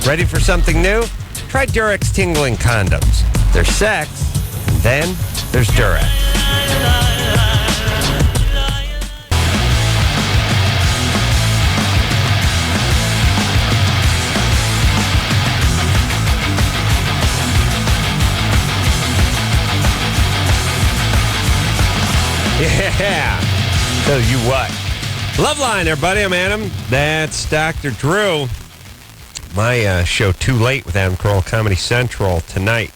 Ready for something new? Try Durex Tingling Condoms. There's sex, and then there's Durex. Yeah. Tell you what. LoveLine, everybody. I'm Adam. That's Dr. Drew. My show, Too Late with Adam Carolla, Comedy Central tonight.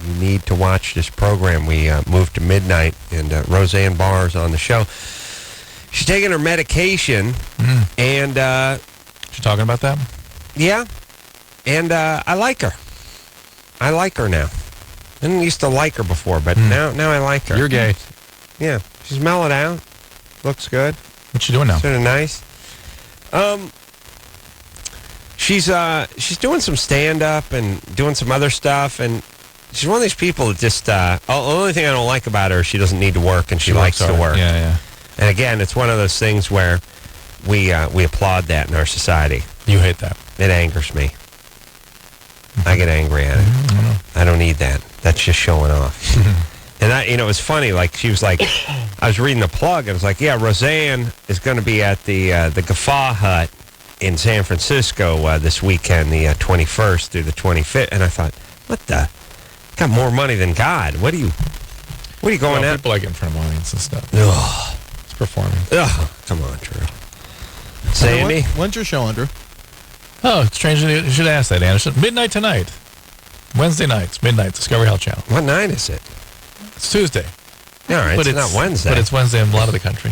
You need to watch this program. We moved to midnight, and Roseanne Barr's on the show. She's taking her medication, and... She's talking about that? Yeah. And I like her. I like her now. I didn't used to like her before, but now I like her. You're gay. Yeah. She's mellowed out. Looks good. What's she doing now? Sort of nice. She's doing some stand-up and doing some other stuff, and she's one of these people that just, the only thing I don't like about her is she doesn't need to work, and she likes to work. Yeah. And again, it's one of those things where we applaud that in our society. You hate that. It angers me. I get angry at it. I don't need that. That's just showing off. And it was funny. Like, she was like, I was reading the plug, and I was like, yeah, Roseanne is going to be at the Guffaw Hut in San Francisco this weekend, the 21st through the 25th. And I thought, what the? Got more money than God. What are you going at? People like it in front of audience and stuff. Ugh. It's performing. Ugh. Come on, Drew. Sandy? When's your show, Andrew? Oh, it's strange. You should ask that, Anderson. Midnight tonight. Wednesday nights, midnight, Discovery Health Channel. What night is it? It's Tuesday. All right, but it's not Wednesday. But it's Wednesday in a lot of the country.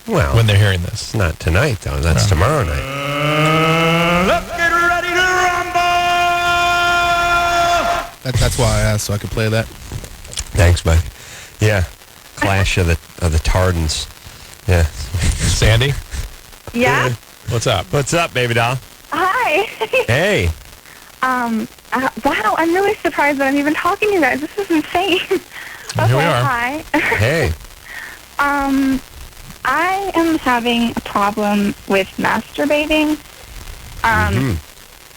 Well, when they're hearing this. It's not tonight, though. That's tomorrow night. Let's get ready to rumble! That's why I asked, so I could play that. Thanks, bud. Yeah. Clash of the Tardens. Yeah. Sandy? Yeah? What's up? What's up, baby doll? Hi. Hey. Wow, I'm really surprised that I'm even talking to you guys. This is insane. Well, here we are. Hi. Hey. I am having a problem with masturbating.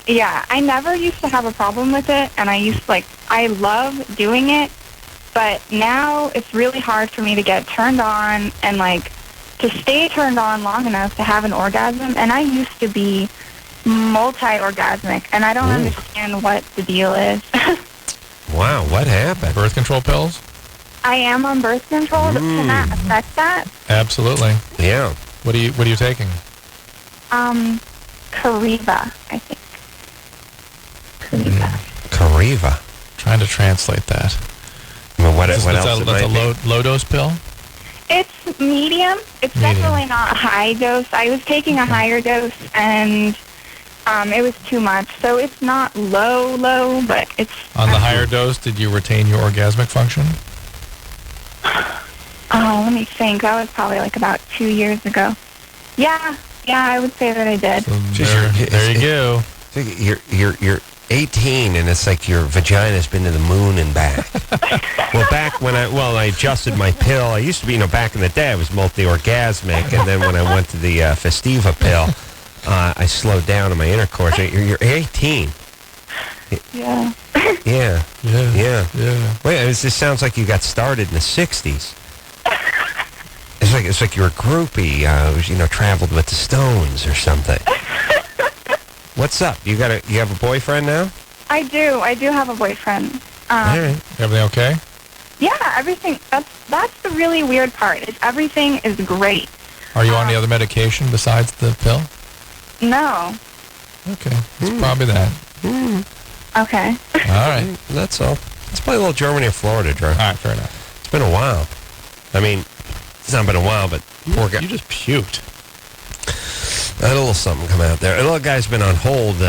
Yeah, I never used to have a problem with it, and I love doing it, but now it's really hard for me to get turned on and, to stay turned on long enough to have an orgasm, and I used to be multi-orgasmic, and I don't understand what the deal is. Wow, what happened? Birth control pills? I am on birth control. Can that affect that? Absolutely. Yeah. What are you taking? Cariva, I think. Cariva. Trying to translate that. Well, what else? That's a low dose pill? It's medium. It's definitely not a high dose. I was taking a higher dose, and It was too much. So it's not low, but it's... On the higher dose, did you retain your orgasmic function? Oh, let me think. That was probably like about 2 years ago. Yeah, I would say that I did. So there you go. You're 18, and it's like your vagina's been to the moon and back. Well, back when I adjusted my pill, I used to be, back in the day, I was multi-orgasmic, and then when I went to the Festiva pill, I slowed down on my intercourse. You're 18. Yeah. Yeah. Yeah. Wait, this sounds like you got started in the 60s. It's like you're a groupie, traveled with the Stones or something. What's up? You have a boyfriend now? I do have a boyfriend. All right. Everything okay? Yeah, everything. That's the really weird part. Is everything is great. Are you on any other medication besides the pill? No. Okay. It's probably that. Okay. All right. That's all. Let's play a little Germany or Florida, Drew. All right, fair enough. It's been a while. I mean, it's not been a while, but poor guy. You just puked. I had a little something come out there. A little guy's been on hold.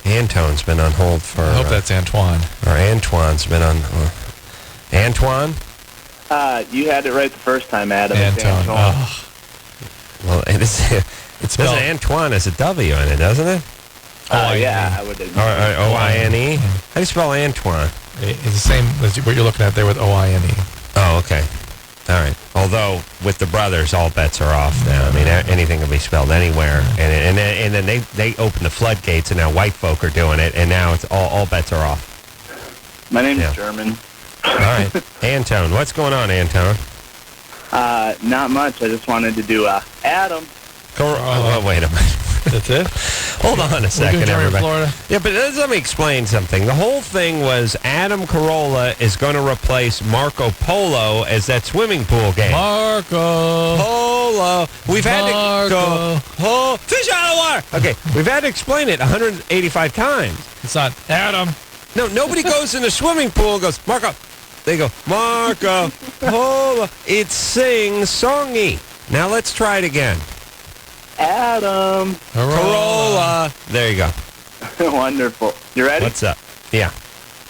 Antone's been on hold for... I hope that's Antoine. Or Antoine's been on... Antoine? You had it right the first time, Adam. Antoine. Oh. Well, it's spelled Antoine has a W in it, doesn't it? Yeah, I would. O-I-N-E? How do you spell Antoine? It's the same as what you're looking at there with O-I-N-E. Oh, okay. All right. Although with the brothers, all bets are off now. I mean, anything can be spelled anywhere, and then they open the floodgates, and now white folk are doing it, and now it's all bets are off. My name's German. All right, Antone. What's going on, Antone? Not much. I just wanted to do Adam. Wait a minute. That's it? Hold on a second, everybody. Florida. Yeah, but let me explain something. The whole thing was Adam Carolla is going to replace Marco Polo as that swimming pool game. Marco Polo. We've had to go. Oh, fish out of water. Okay, we've had to explain it 185 times. It's not Adam. No, nobody goes in the swimming pool and goes, Marco. They go, Marco Polo. It's sing-songy. Now let's try it again. Adam. Corolla. There you go. Wonderful. You ready? What's up? Yeah.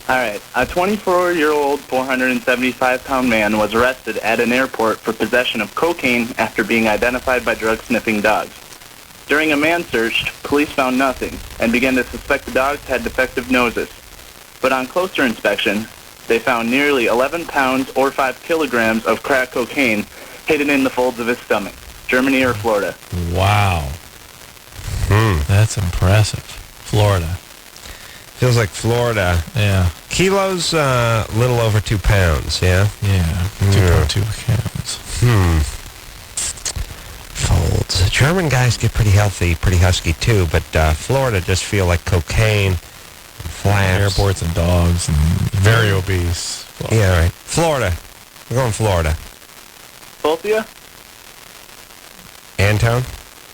All right. A 24-year-old, 475-pound man was arrested at an airport for possession of cocaine after being identified by drug-sniffing dogs. During a man search, police found nothing and began to suspect the dogs had defective noses. But on closer inspection, they found nearly 11 pounds or 5 kilograms of crack cocaine hidden in the folds of his stomach. Germany or Florida? Wow. That's impressive. Florida. Feels like Florida. Yeah. Kilos, little over 2 pounds, yeah? Yeah. 2.2 pounds. Folds. German guys get pretty healthy, pretty husky too, but Florida just feel like cocaine, flaps. Airports and dogs and very obese. Florida. Yeah, right. Florida. We're going Florida. Both of you? Antone?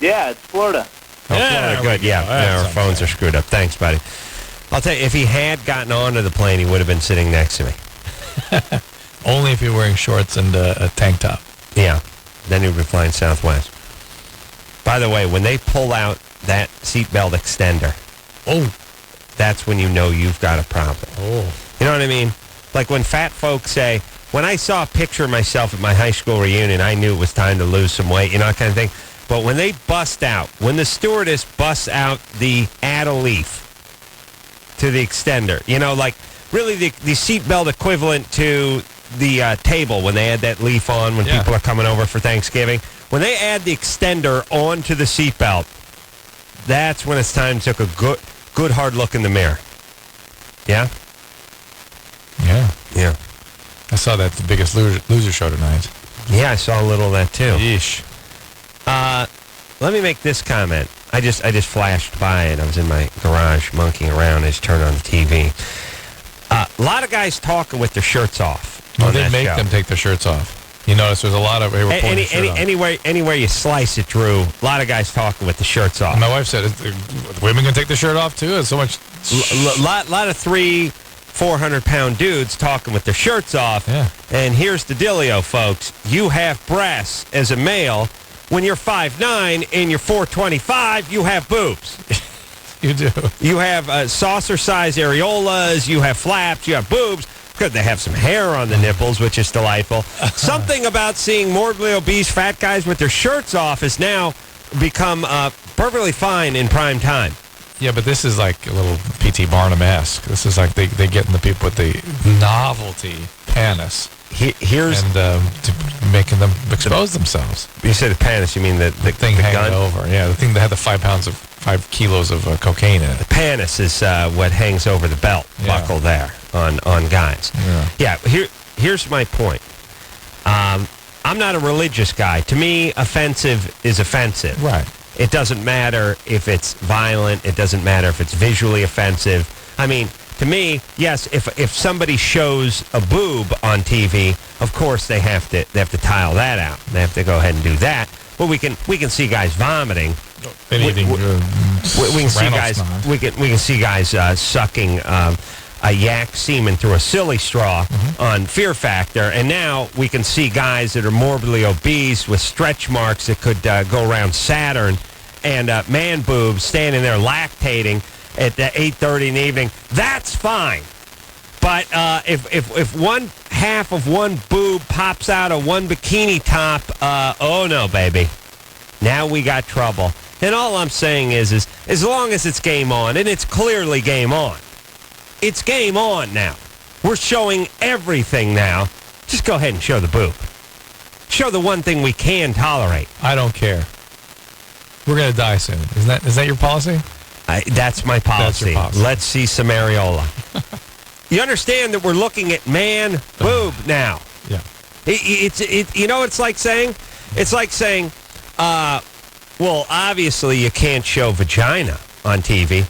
Yeah, it's Florida. Oh, Florida, good. Yeah, our phones are screwed up. Thanks, buddy. I'll tell you, if he had gotten onto the plane, he would have been sitting next to me. Only if you're wearing shorts and a tank top. Yeah. Then he would be flying Southwest. By the way, when they pull out that seatbelt extender, that's when you know you've got a problem. You know what I mean? Like when fat folks say, when I saw a picture of myself at my high school reunion, I knew it was time to lose some weight, that kind of thing. But when they bust out, when the stewardess busts out the add a leaf to the extender, like really the seatbelt equivalent to the table when they add that leaf on when people are coming over for Thanksgiving. When they add the extender onto the seatbelt, that's when it's time to take a good hard look in the mirror. Yeah? Yeah. Yeah. I saw that at the Biggest Loser show tonight. Yeah, I saw a little of that too. Yeesh. Let me make this comment. I just flashed by it. I was in my garage monkeying around. I just turned on the TV. A lot of guys talking with their shirts off. No, they make them take their shirts off. You notice there's a lot of anywhere you slice it, Drew. A lot of guys talking with the shirts off. And my wife said, "Women can take their shirt off too." It's so much. Lot of 300-400-pound dudes talking with their shirts off. Yeah. And here's the dealio, folks. You have breasts as a male. When you're 5'9" and you're 425, you have boobs. You do. You have saucer-sized areolas. You have flaps. You have boobs. Good, they have some hair on the nipples, which is delightful. Something about seeing morbidly obese fat guys with their shirts off has now become perfectly fine in prime time. Yeah, but this is like a little P.T. Barnum-esque. This is like they getting the people with the novelty panis. Here's to making them expose themselves. You said the panis, you mean the thing the hanging gun? over? Yeah, the thing that had the 5 kilos of cocaine in it. The panis is what hangs over the belt buckle there on guys. Yeah. Here's my point. I'm not a religious guy. To me, offensive is offensive. Right. It doesn't matter if it's violent. It doesn't matter if it's visually offensive. I mean, to me, yes, if somebody shows a boob on TV, of course they have to tile that out. They have to go ahead and do that. But we can see guys vomiting. We can see guys. We can see guys sucking a yak semen through a silly straw on Fear Factor, and now we can see guys that are morbidly obese with stretch marks that could go around Saturn, and man boobs standing there lactating at 8:30 in the evening. That's fine. But if one half of one boob pops out of one bikini top, oh no, baby. Now we got trouble. And all I'm saying is as long as it's game on, and it's clearly game on, it's game on now. We're showing everything now. Just go ahead and show the boob. Show the one thing we can tolerate. I don't care. We're going to die soon. Is that your policy? That's my policy. That's your policy. Let's see some areola. You understand that we're looking at man boob now. Yeah. It's like saying, well, obviously you can't show vagina on TV.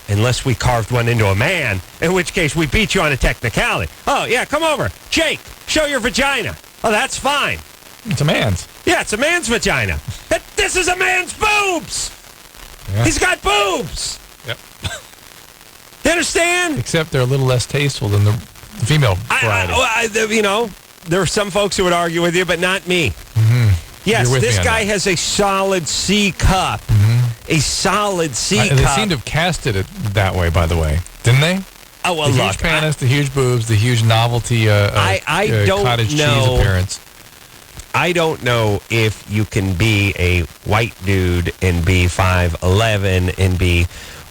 Unless we carved one into a man, in which case we beat you on a technicality. Oh, yeah, come over. Jake, show your vagina. Oh, that's fine. It's a man's. Yeah, it's a man's vagina. This is a man's boobs. Yeah. He's got boobs. Yep. You understand? Except they're a little less tasteful than the female variety. There are some folks who would argue with you, but not me. Yes, this guy has a solid C cup. A solid C cup. They seem to have casted it that way, by the way. Didn't they? Oh, well, the look. huge penis, the huge boobs, the huge novelty I don't cottage know. cheese appearance. I don't know if you can be a white dude and be 5'11" and be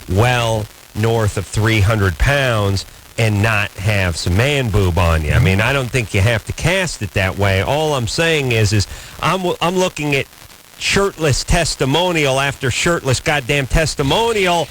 well north of 300 pounds and not have some man boob on you. I mean, I don't think you have to cast it that way. All I'm saying is I'm looking at shirtless testimonial after shirtless goddamn testimonial.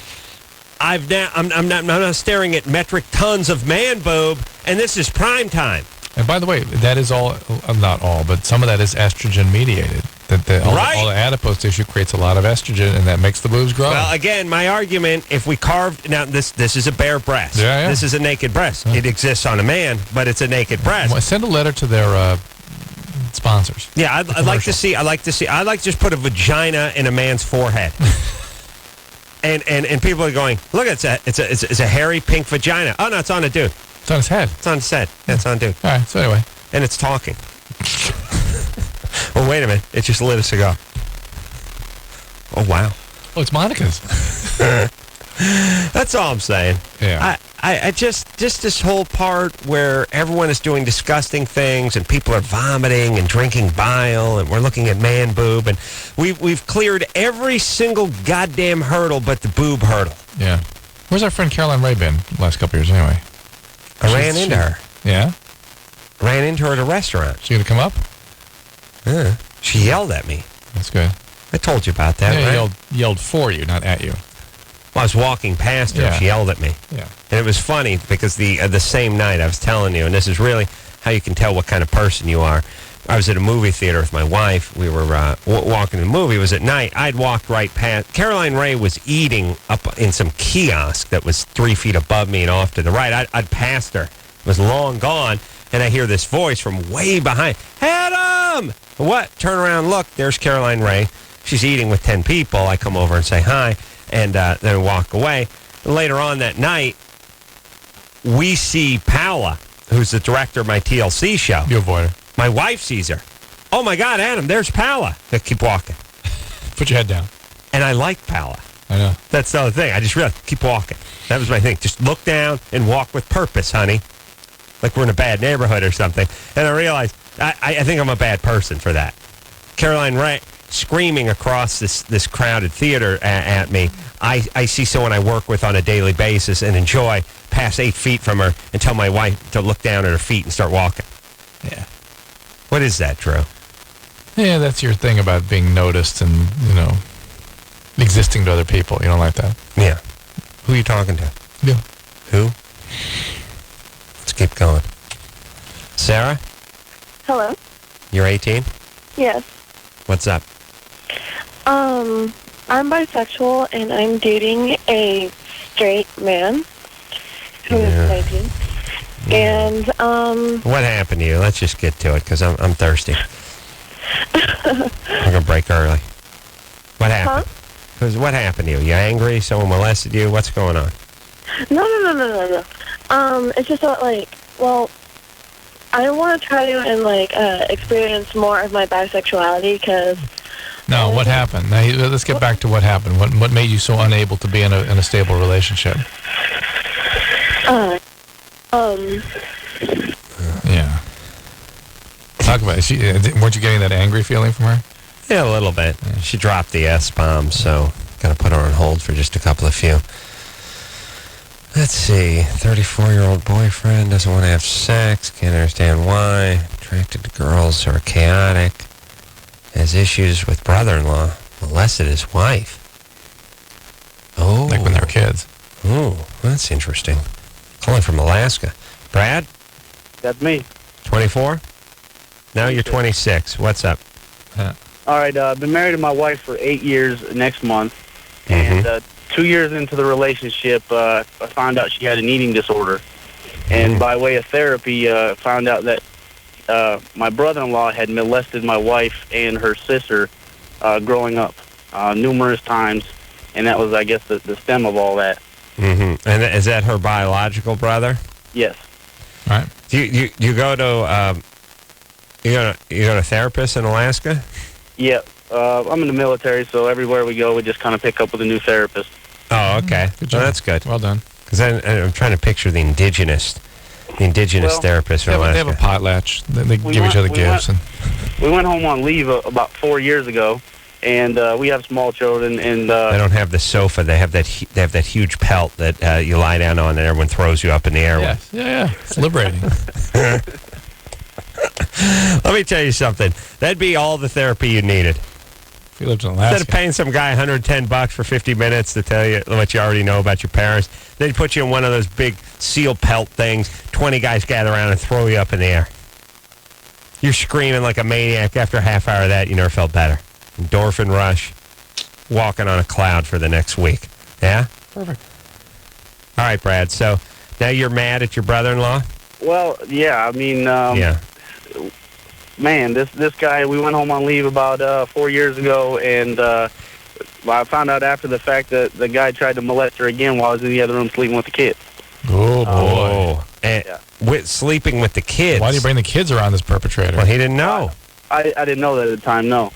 I'm not staring at metric tons of man boob, and this is prime time. And by the way, that is all, not all, but some of that is estrogen mediated. All the adipose tissue creates a lot of estrogen, and that makes the boobs grow. Well, again, my argument, if we carved... Now, this is a bare breast. Yeah. This is a naked breast. Yeah. It exists on a man, but it's a naked breast. Well, send a letter to their sponsors. Yeah, I'd like to just put a vagina in a man's forehead. and people are going, look, it's a hairy pink vagina. Oh, no, it's on a dude. It's on his head. It's on his head. Yeah, it's on a dude. All right, so anyway. And it's talking. Oh, wait a minute. It just lit a cigar. Oh, wow. Oh, it's Monica's. That's all I'm saying. Yeah. I just this whole part where everyone is doing disgusting things and people are vomiting and drinking bile and we're looking at man boob and we've cleared every single goddamn hurdle but the boob hurdle. Yeah. Where's our friend Caroline Ray been the last couple years anyway? I ran into her. Yeah? Ran into her at a restaurant. She gonna come up? Yeah. She yelled at me. That's good. I told you about that, yeah, right? Yelled for you, not at you. Well, I was walking past her. Yeah. She yelled at me. Yeah. And it was funny because the same night I was telling you, and this is really how you can tell what kind of person you are. I was at a movie theater with my wife. We were walking to the movie. It was at night. I'd walked right past. Caroline Ray was eating up in some kiosk that was 3 feet above me and off to the right. I'd passed her. It was long gone. And I hear this voice from way behind. Adam! What? Turn around, look. There's Caroline Ray. She's eating with 10 people. I come over and say hi. And then walk away. Later on that night, we see Paula, who's the director of my TLC show. You avoid her. My wife sees her. Oh, my God, Adam, there's Paula. I keep walking. Put your head down. And I like Paula. I know. That's the other thing. I just realized, keep walking. That was my thing. Just look down and walk with purpose, honey. Like we're in a bad neighborhood or something. And I realized I think I'm a bad person for that. Caroline Ray screaming across this crowded theater at me. I see someone I work with on a daily basis and enjoy, pass 8 feet from her and tell my wife to look down at her feet and start walking. Yeah. What is that, Drew? Yeah, that's your thing about being noticed and, existing to other people. You don't like that? Yeah. Who are you talking to? Yeah. Who? Let's keep going. Sarah, Hello. you're 18? Yes. What's up? I'm bisexual and I'm dating a straight man who is 19. And What happened to you? Let's just get to it because I'm thirsty. I'm gonna break early. What happened? Because what happened to you? You angry? Someone molested you? What's going on? No. It's just that, I want to try to and experience more of my bisexuality because. No, what happened? Now, let's get back to what happened. What made you so unable to be in a stable relationship? Yeah. Talk about it. Weren't you getting that angry feeling from her? Yeah, a little bit. She dropped the S-bomb, so got to put her on hold for just a couple of few. Let's see. 34-year-old boyfriend doesn't want to have sex. Can't understand why. Attracted to girls who are chaotic. Has issues with brother-in-law. Molested his wife. Oh. Like when they were kids. Oh, that's interesting. Calling from Alaska. Brad? That's me. 24? Now you're 26. What's up? All right, I've been married to my wife for 8 years next month. And 2 years into the relationship, I found out she had an eating disorder. And by way of therapy, found out that my brother-in-law had molested my wife and her sister growing up numerous times. And that was, I guess, the stem of all that. Mm-hmm. And is that her biological brother? Yes. All right. Do you go to you go to therapists in Alaska? Yeah. I'm in the military, so everywhere we go, we just kind of pick up with a new therapist. Oh, okay. Good job. Well, that's good. Well done. Because I'm trying to picture the indigenous therapist in They Alaska. have a potlatch. They give each other gifts. We went home on leave about 4 years ago, and we have small children. And they don't have the sofa. They have that huge pelt that you lie down on, and everyone throws you up in the air with. Yeah. It's liberating. Let me tell you something. That'd be all the therapy you needed. If you lived in Alaska. Instead of paying some guy $110 for 50 minutes to tell you what you already know about your parents, they'd put you in one of those big seal pelt things. 20 guys gather around and throw you up in the air. You're screaming like a maniac. After a half hour of that, you never felt better. Endorphin rush. Walking on a cloud for the next week. Yeah? Perfect. All right, Brad. So now you're mad at your brother-in-law? Well, yeah. I mean, yeah. Man, this guy, we went home on leave about 4 years ago, and I found out after the fact that the guy tried to molest her again while I was in the other room sleeping with the kids. Oh, boy. And with sleeping with the kids. Why do you bring the kids around this perpetrator? Well, he didn't know. I didn't know that at the time, no.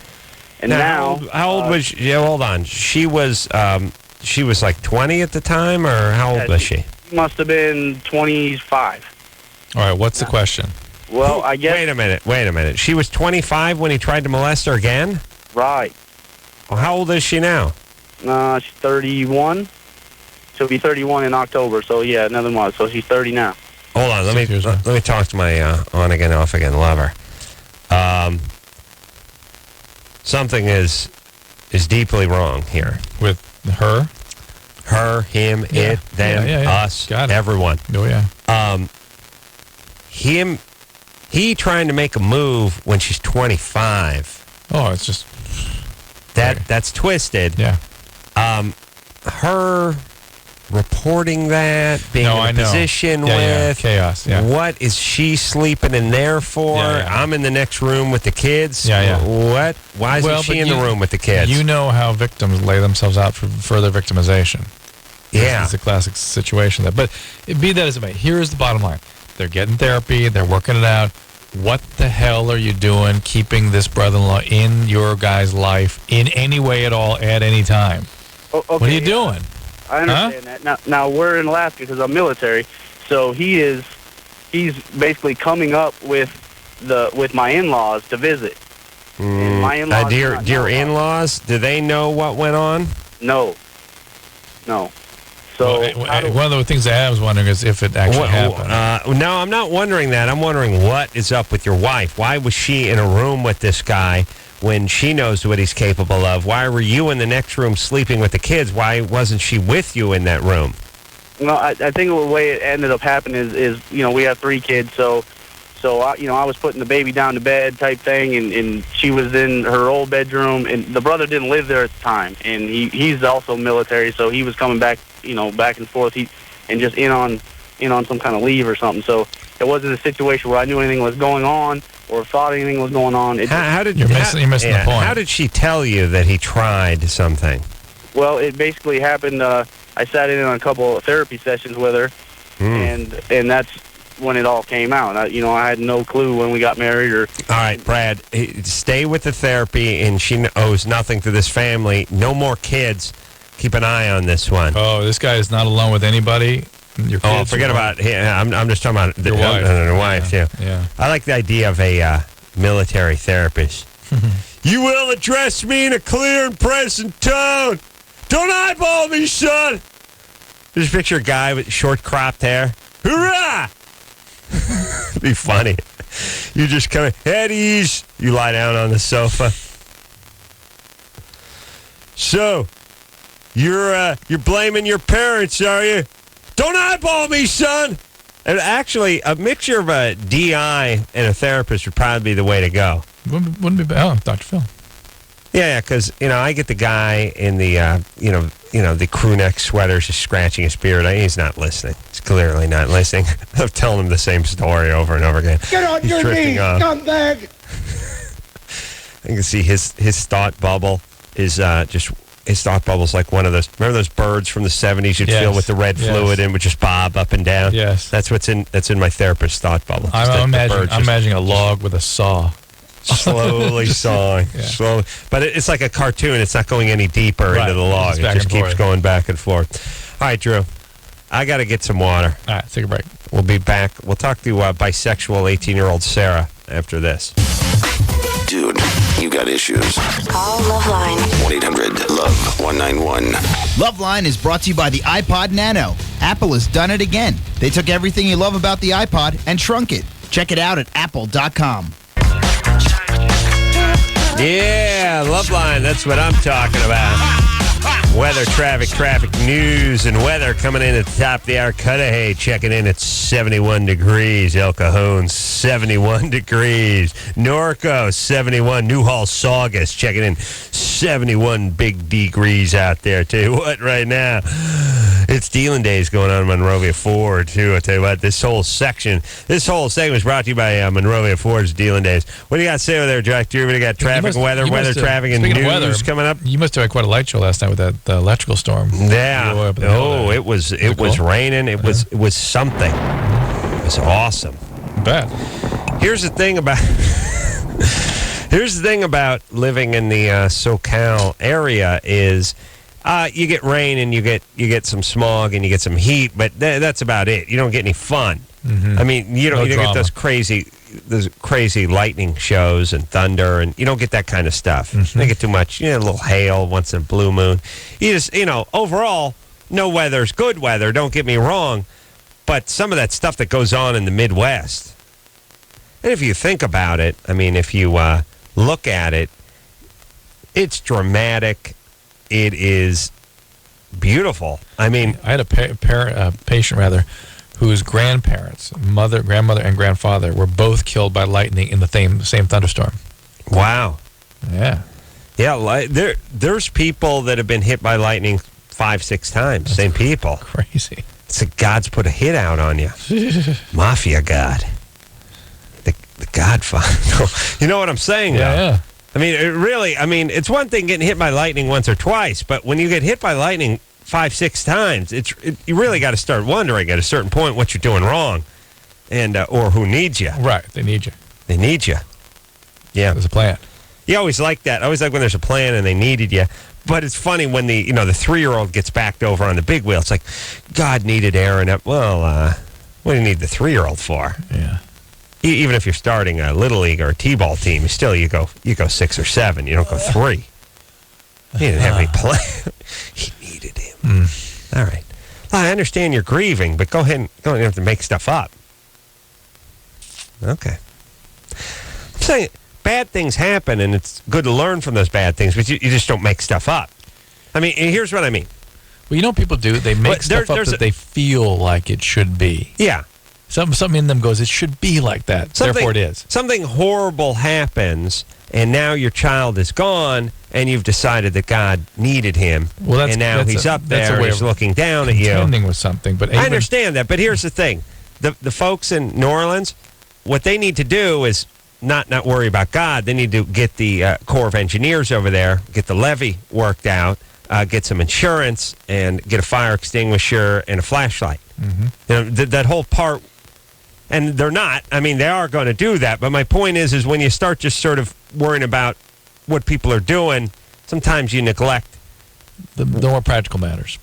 And now how old was she? Yeah, hold on. She was like 20 at the time, or how old was she? She must have been 25. All right, what's the question? Well, I guess... Wait a minute. She was 25 when he tried to molest her again? Right. Well, how old is she now? She's 31. She'll be 31 in October, so yeah, another month. So she's 30 now. Hold on, let me talk to my on-again, off-again lover. Something is deeply wrong here. With her? Her, him, it, them, us, everyone. Oh, yeah. He trying to make a move when she's 25. Oh, it's just... That's twisted. Yeah. Her reporting that, being in a position with... chaos, What is she sleeping in there for? I'm in the next room with the kids. What? Why isn't she in the room with the kids? You know how victims lay themselves out for further victimization. Yeah. It's a classic situation. But be that as it may, here's the bottom line. They're getting therapy. They're working it out. What the hell are you doing keeping this brother-in-law in your guy's life in any way at all at any time? Okay, What are you doing? I understand that. Now we're in Alaska because I'm military, so he's basically coming up with my in-laws to visit. And my in-laws Do your in-laws, do they know what went on? No. So One of the things I was wondering is if it actually happened. No, I'm not wondering that. I'm wondering what is up with your wife. Why was she in a room with this guy when she knows what he's capable of? Why were you in the next room sleeping with the kids? Why wasn't she with you in that room? No, I think the way it ended up happening is we have 3 kids, so I was putting the baby down to bed type thing, and she was in her old bedroom, and the brother didn't live there at the time, and he's also military, so he was coming back, back and forth, and just in on some kind of leave or something. So it wasn't a situation where I knew anything was going on or thought anything was going on. You're missing the point. How did she tell you that he tried something? Well, it basically happened. I sat in on a couple of therapy sessions with her, and that's when it all came out. I had no clue when we got married. All right, Brad, stay with the therapy, and she owes nothing to this family. No more kids. Keep an eye on this one. Oh, this guy is not alone with anybody. Your kids. Forget about. I'm just talking about your wife. Your wife, yeah. Yeah. I like the idea of a military therapist. You will address me in a clear and present tone. Don't eyeball me, son. Just picture a guy with short cropped hair. Hoorah! It'd be funny. You just kind of at ease. You lie down on the sofa. So, you're blaming your parents, are you? Don't eyeball me, son. And actually, a mixture of a DI and a therapist would probably be the way to go. Wouldn't be bad. Oh, Dr. Phil. Yeah, because I get the guy in the the crew neck sweaters just scratching his beard. He's not listening. He's clearly not listening. I'm telling him the same story over and over again. Get on He's your drifting knees, off. scumbag! You can see his thought bubble is just his thought bubble's like one of those. Remember those birds from the 70s you'd fill with the red fluid and would just bob up and down. Yes, that's in my therapist's thought bubble. I'm imagining a log with a saw. Slowly sawing. Slowly. But it's like a cartoon. It's not going any deeper into the log. It just keeps going back and forth. All right, Drew. I got to get some water. All right, take a break. We'll be back. We'll talk to bisexual 18-year-old Sarah after this. Dude, you got issues. Call LoveLine. 1-800-LOVE-191. LoveLine is brought to you by the iPod Nano. Apple has done it again. They took everything you love about the iPod and shrunk it. Check it out at apple.com. Yeah, LoveLine, that's what I'm talking about. Weather, traffic news, and weather coming in at the top of the hour. Cudahy checking in at 71 degrees. El Cajon, 71 degrees. Norco, 71. Newhall, Saugus checking in 71 big degrees out there. Tell you what, right now, it's dealing days going on in Monrovia Ford, too. I tell you what, this whole segment is brought to you by Monrovia Ford's dealing days. What do you got to say over there, Jack? Do you really got traffic, traffic, and news coming up? You must have had quite a light show last night with that electrical storm. Yeah. Oh, it was raining. It was something. It was awesome. Bet. Here's the thing about living in the SoCal area is you get rain and you get some smog and you get some heat, but that's about it. You don't get any fun. Mm-hmm. I mean, you don't get those crazy lightning shows and thunder, and you don't get that kind of stuff. You don't get too much. A little hail once in a blue moon. You just, overall, no weather's good weather. Don't get me wrong, but some of that stuff that goes on in the Midwest, and if you think about it, I mean, if you look at it, it's dramatic. It is beautiful. I mean, I had a patient whose grandparents, grandmother, and grandfather were both killed by lightning in the same thunderstorm. Wow. Yeah. Yeah, there's people that have been hit by lightning 5-6 times. That's same people. Crazy. It's like God's put a hit out on you. Mafia God. The Godfather. You know what I'm saying? Yeah. I mean, it's one thing getting hit by lightning once or twice, but when you get hit by lightning 5-6 times, you really got to start wondering at a certain point what you're doing wrong, and or who needs you. Right, they need you. They need you. Yeah, there's a plan. You always like that. I always like when there's a plan and they needed you. But it's funny when the 3-year-old gets backed over on the big wheel. It's like, God needed Aaron up. Well, what do you need the 3-year-old for? Yeah. Even if you're starting a little league or a t-ball team, still you go 6 or 7. You don't go 3. He didn't have any play. He needed him. All right. Well, I understand you're grieving, but go ahead and don't have to make stuff up. Okay. I'm saying bad things happen, and it's good to learn from those bad things, but you just don't make stuff up. I mean, here's what I mean. Well, you know what people do? They make stuff up that they feel like it should be. Yeah. Something in them goes, it should be like that. Therefore, it is. Something horrible happens, and now your child is gone, and you've decided that God needed him. Well, and now he's up there, and he's looking down at you. Contending with something, but I understand that, but here's the thing: the folks in New Orleans, what they need to do is not worry about God. They need to get the Corps of Engineers over there, get the levee worked out, get some insurance, and get a fire extinguisher and a flashlight. That whole part. And they're not. I mean, they are going to do that. But my point is when you start just sort of worrying about what people are doing, sometimes you neglect the more practical matters.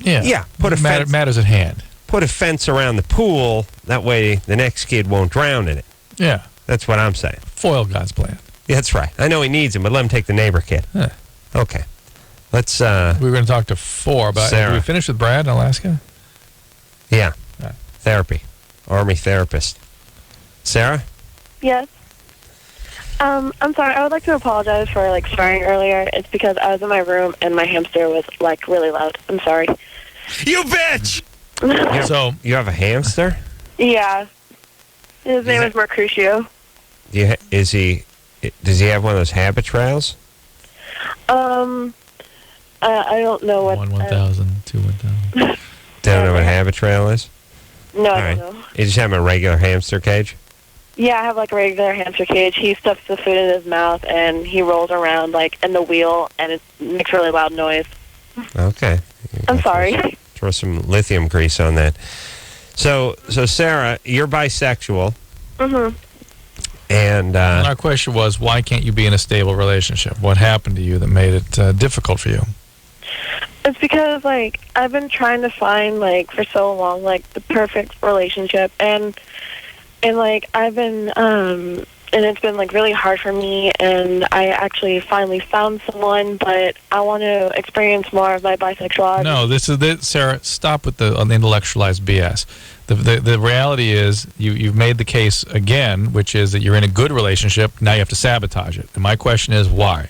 Yeah. Yeah. Matters at hand. Put a fence around the pool. That way the next kid won't drown in it. Yeah. That's what I'm saying. Foil God's plan. Yeah, that's right. I know he needs him, but let him take the neighbor kid. Huh. Okay. Let's... we were going to talk to 4 about... Sarah. Did we finish with Brad in Alaska? Yeah. Therapy. Army therapist. Sarah? Yes. I'm sorry. I would like to apologize for swearing earlier. It's because I was in my room and my hamster was really loud. I'm sorry. You bitch! So you have a hamster? Yeah. His name is Mercutio. Does he have one of those habit trails? I don't know what. 1,000, 2 1,000. Don't know what habit trail is? No, I don't know. You just have a regular hamster cage? Yeah, I have a regular hamster cage. He stuffs the food in his mouth and he rolls around in the wheel and it makes really loud noise. Okay. I'm sorry. Throw some lithium grease on that. So Sarah, you're bisexual. Mm-hmm. And our question was, why can't you be in a stable relationship? What happened to you that made it difficult for you? It's because, I've been trying to find, for so long, the perfect relationship. And I've been, and it's been, really hard for me. And I actually finally found someone, but I want to experience more of my bisexuality. No, this is it. Sarah, stop with the intellectualized BS. The reality is you've made the case again, which is that you're in a good relationship. Now you have to sabotage it. And my question is, why?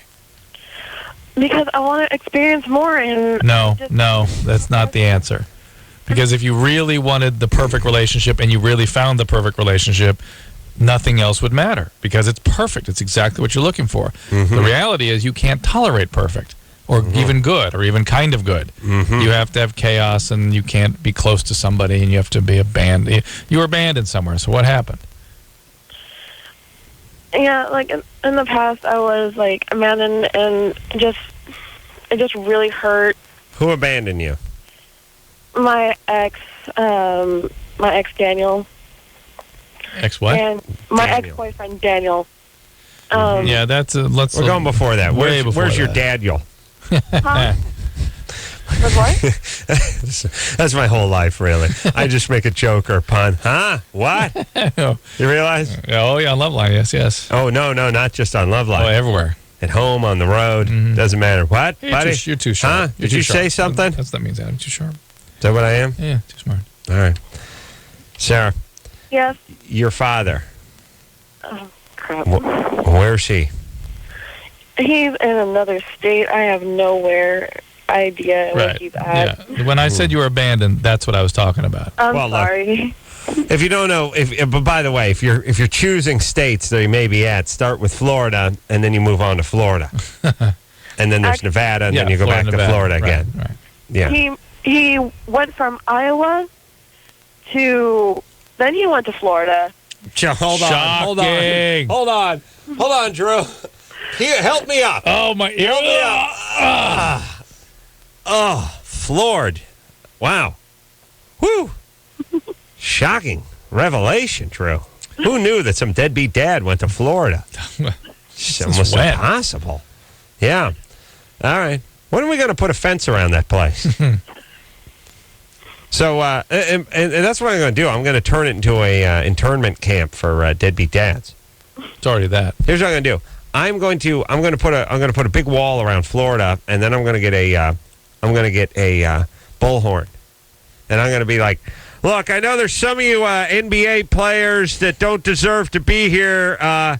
Because I want to experience more. And no, that's not the answer. Because if you really wanted the perfect relationship and you really found the perfect relationship, nothing else would matter because it's perfect. It's exactly what you're looking for. The reality is you can't tolerate perfect or even good or even kind of good. You have to have chaos and you can't be close to somebody and you have to be abandoned. You were abandoned somewhere. So what happened? Yeah, in the past, I was abandoned, and it just really hurt. Who abandoned you? My ex Daniel. Ex what? And my ex-boyfriend Daniel. Yeah, that's we're going before that. Where's your Daniel? Huh? What? That's my whole life, really. I just make a joke or a pun. Huh? What? You realize? Oh, yeah, on LoveLine, yes. Oh, no, not just on LoveLine. Oh, everywhere. At home, on the road. Doesn't matter. What, buddy? You're too sharp. Huh? Did you say something? That's what that means, Adam. Too sharp. Is that what I am? Yeah, too smart. All right. Sarah. Yes? Your father. Oh, crap. Where's he? He's in another state. I have nowhere idea where he's at. Yeah. When I said you were abandoned, that's what I was talking about. I'm sorry. If you don't know, but by the way, if you're choosing states that you may be at, start with Florida, and then you move on to Florida, and then there's Nevada, and then you go back to Florida again. Right. Yeah. He went from Iowa to then he went to Florida. Hold on, Drew. Here, help me up. Oh my! Help me up. Oh, floored. Wow. Whew. Shocking revelation, Drew. Who knew that some deadbeat dad went to Florida? It's almost impossible. Yeah. All right. When are we going to put a fence around that place? So, and that's what I'm going to do. I'm going to turn it into a internment camp for deadbeat dads. It's already that. Here's what I'm going to do. I'm going to put a big wall around Florida, and then I'm going to get a bullhorn, and I'm going to be like, look, I know there's some of you NBA players that don't deserve to be here. Of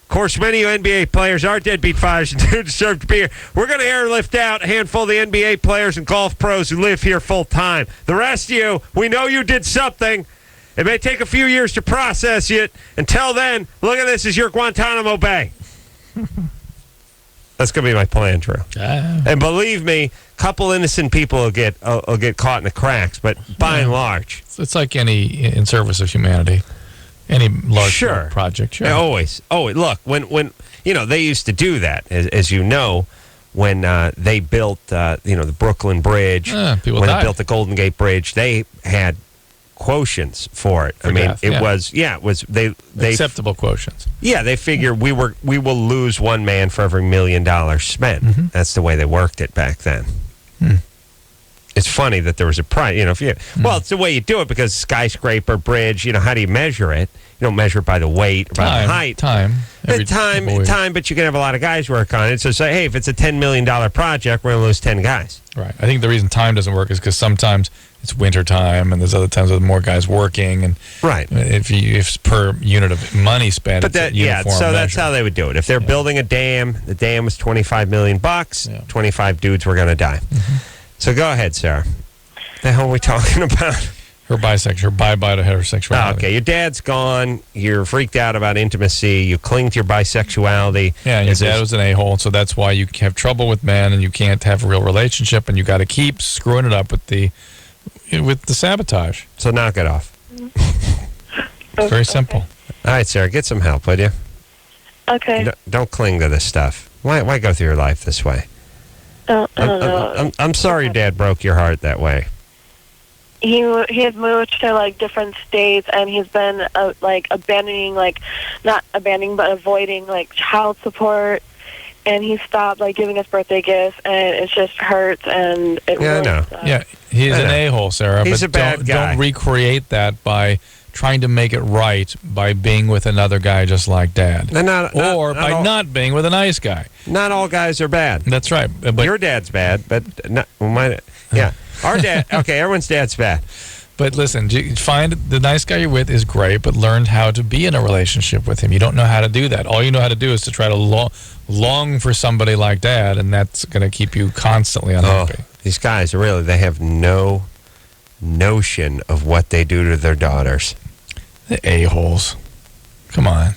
course, many of you NBA players are deadbeat fathers and do deserve to be here. We're going to airlift out a handful of the NBA players and golf pros who live here full time. The rest of you, we know you did something. It may take a few years to process it. Until then, look at this as your Guantanamo Bay. That's going to be my plan, Drew. And believe me, a couple innocent people will get caught in the cracks, but by and large. It's like any in service of humanity. Any large project, sure. Always. Oh, look, when they used to do that, as you know, when they built the Brooklyn Bridge, when they built the Golden Gate Bridge, they had quotients for it. It was they acceptable quotients. Yeah, they figure we will lose one man for every $1 million spent. Mm-hmm. That's the way they worked it back then. It's funny that there was a price. Well, it's the way you do it because skyscraper, bridge. How do you measure it? You don't measure it by the weight or by the height. Time, but you can have a lot of guys work on it. So say, hey, if it's a $10 million project, we're going to lose 10 guys. Right. I think the reason time doesn't work is because sometimes it's winter time and there's other times with more guys working. And right. If it's per unit of money spent, but that's how they would do it. If they're building a dam, the dam was $25 million. 25 dudes were going to die. Mm-hmm. So go ahead, Sarah. The hell are we talking about? Her bisexual, bye-bye to heterosexuality. Oh, okay, your dad's gone. You're freaked out about intimacy. You cling to your bisexuality. Yeah, and your dad was an a-hole, so that's why you have trouble with men and you can't have a real relationship, and you got to keep screwing it up with the sabotage. So knock it off. Very simple. All right, Sarah, get some help, would you? Okay. Don't cling to this stuff. Why go through your life this way? I don't know. I'm sorry your dad broke your heart that way. He has moved to different states, and he's been abandoning, not abandoning, but avoiding child support. And he stopped giving us birthday gifts, and it just hurts. And it really I know. sucks. Yeah, he's an a-hole, Sarah. He's but a bad guy. Don't recreate that by trying to make it right by being with another guy just like Dad, not being with a nice guy. Not all guys are bad. That's right. But your dad's bad, but not mine. Yeah, our dad. Okay, everyone's dad's bad. But listen, find the nice guy you're with is great, but learn how to be in a relationship with him. You don't know how to do that. All you know how to do is to try to long for somebody like Dad, and that's going to keep you constantly unhappy. Oh, these guys they have no notion of what they do to their daughters. The a-holes. Come on.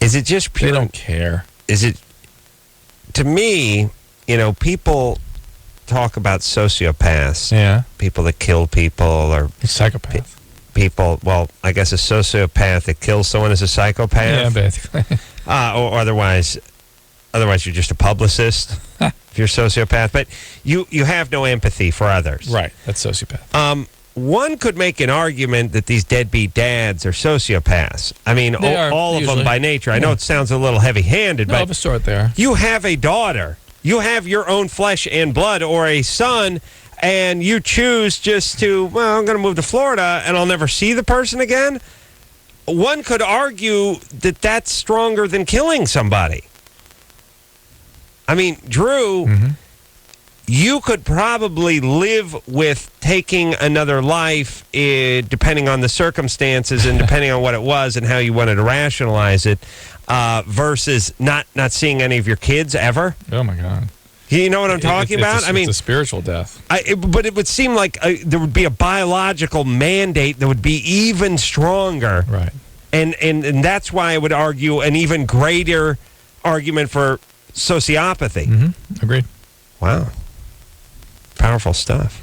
Is it just pure? They don't care. Is it, to me, people talk about sociopaths. Yeah. People that kill people or psychopaths. People, well, I guess a sociopath that kills someone is a psychopath. Yeah, basically. Or otherwise you're just a publicist if you're a sociopath. But you have no empathy for others. Right. That's sociopath. One could make an argument that these deadbeat dads are sociopaths. I mean, all of them by nature. I know it sounds a little heavy-handed, but of a sort there. You have a daughter. You have your own flesh and blood, or a son, and you choose just to, I'm going to move to Florida, and I'll never see the person again. One could argue that that's stronger than killing somebody. I mean, Drew... Mm-hmm. You could probably live with taking another life depending on the circumstances and depending on what it was and how you wanted to rationalize it versus not seeing any of your kids ever. Oh, my God. You know what I'm talking about? It's a spiritual death. But it would seem like there would be a biological mandate that would be even stronger. Right. And that's why I would argue an even greater argument for sociopathy. Mm-hmm. Agreed. Wow. Powerful stuff.